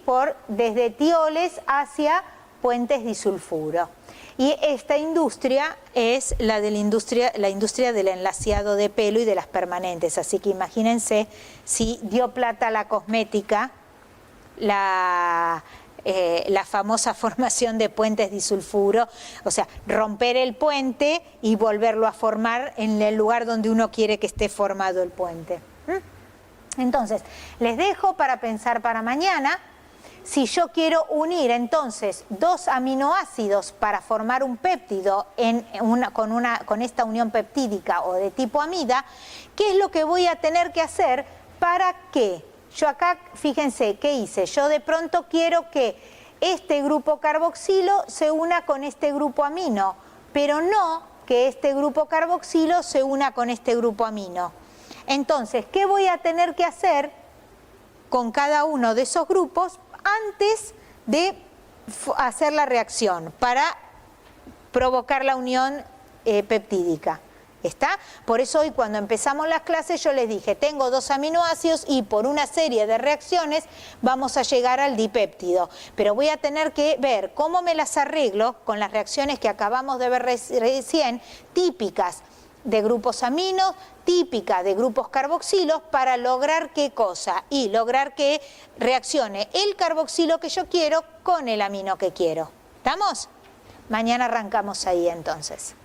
Desde tioles hacia puentes disulfuro. Y esta industria es la industria del enlaceado de pelo y de las permanentes. Así que imagínense si dio plata a la cosmética, la famosa formación de puentes disulfuro, o sea, romper el puente y volverlo a formar en el lugar donde uno quiere que esté formado el puente. Entonces, les dejo para pensar para mañana. Si yo quiero unir entonces dos aminoácidos para formar un péptido con esta unión peptídica o de tipo amida, ¿qué es lo que voy a tener que hacer para que? Yo acá, fíjense, ¿qué hice? Yo de pronto quiero que este grupo carboxilo se una con este grupo amino, pero no que este grupo carboxilo se una con este grupo amino. Entonces, ¿qué voy a tener que hacer con cada uno de esos grupos antes de hacer la reacción para provocar la unión peptídica? ¿Está? Por eso hoy cuando empezamos las clases yo les dije, tengo dos aminoácidos y por una serie de reacciones vamos a llegar al dipéptido. Pero voy a tener que ver cómo me las arreglo con las reacciones que acabamos de ver recién, típicas de grupos aminos, típicas de grupos carboxilos, para lograr ¿qué cosa? Y lograr que reaccione el carboxilo que yo quiero con el amino que quiero. ¿Estamos? Mañana arrancamos ahí entonces.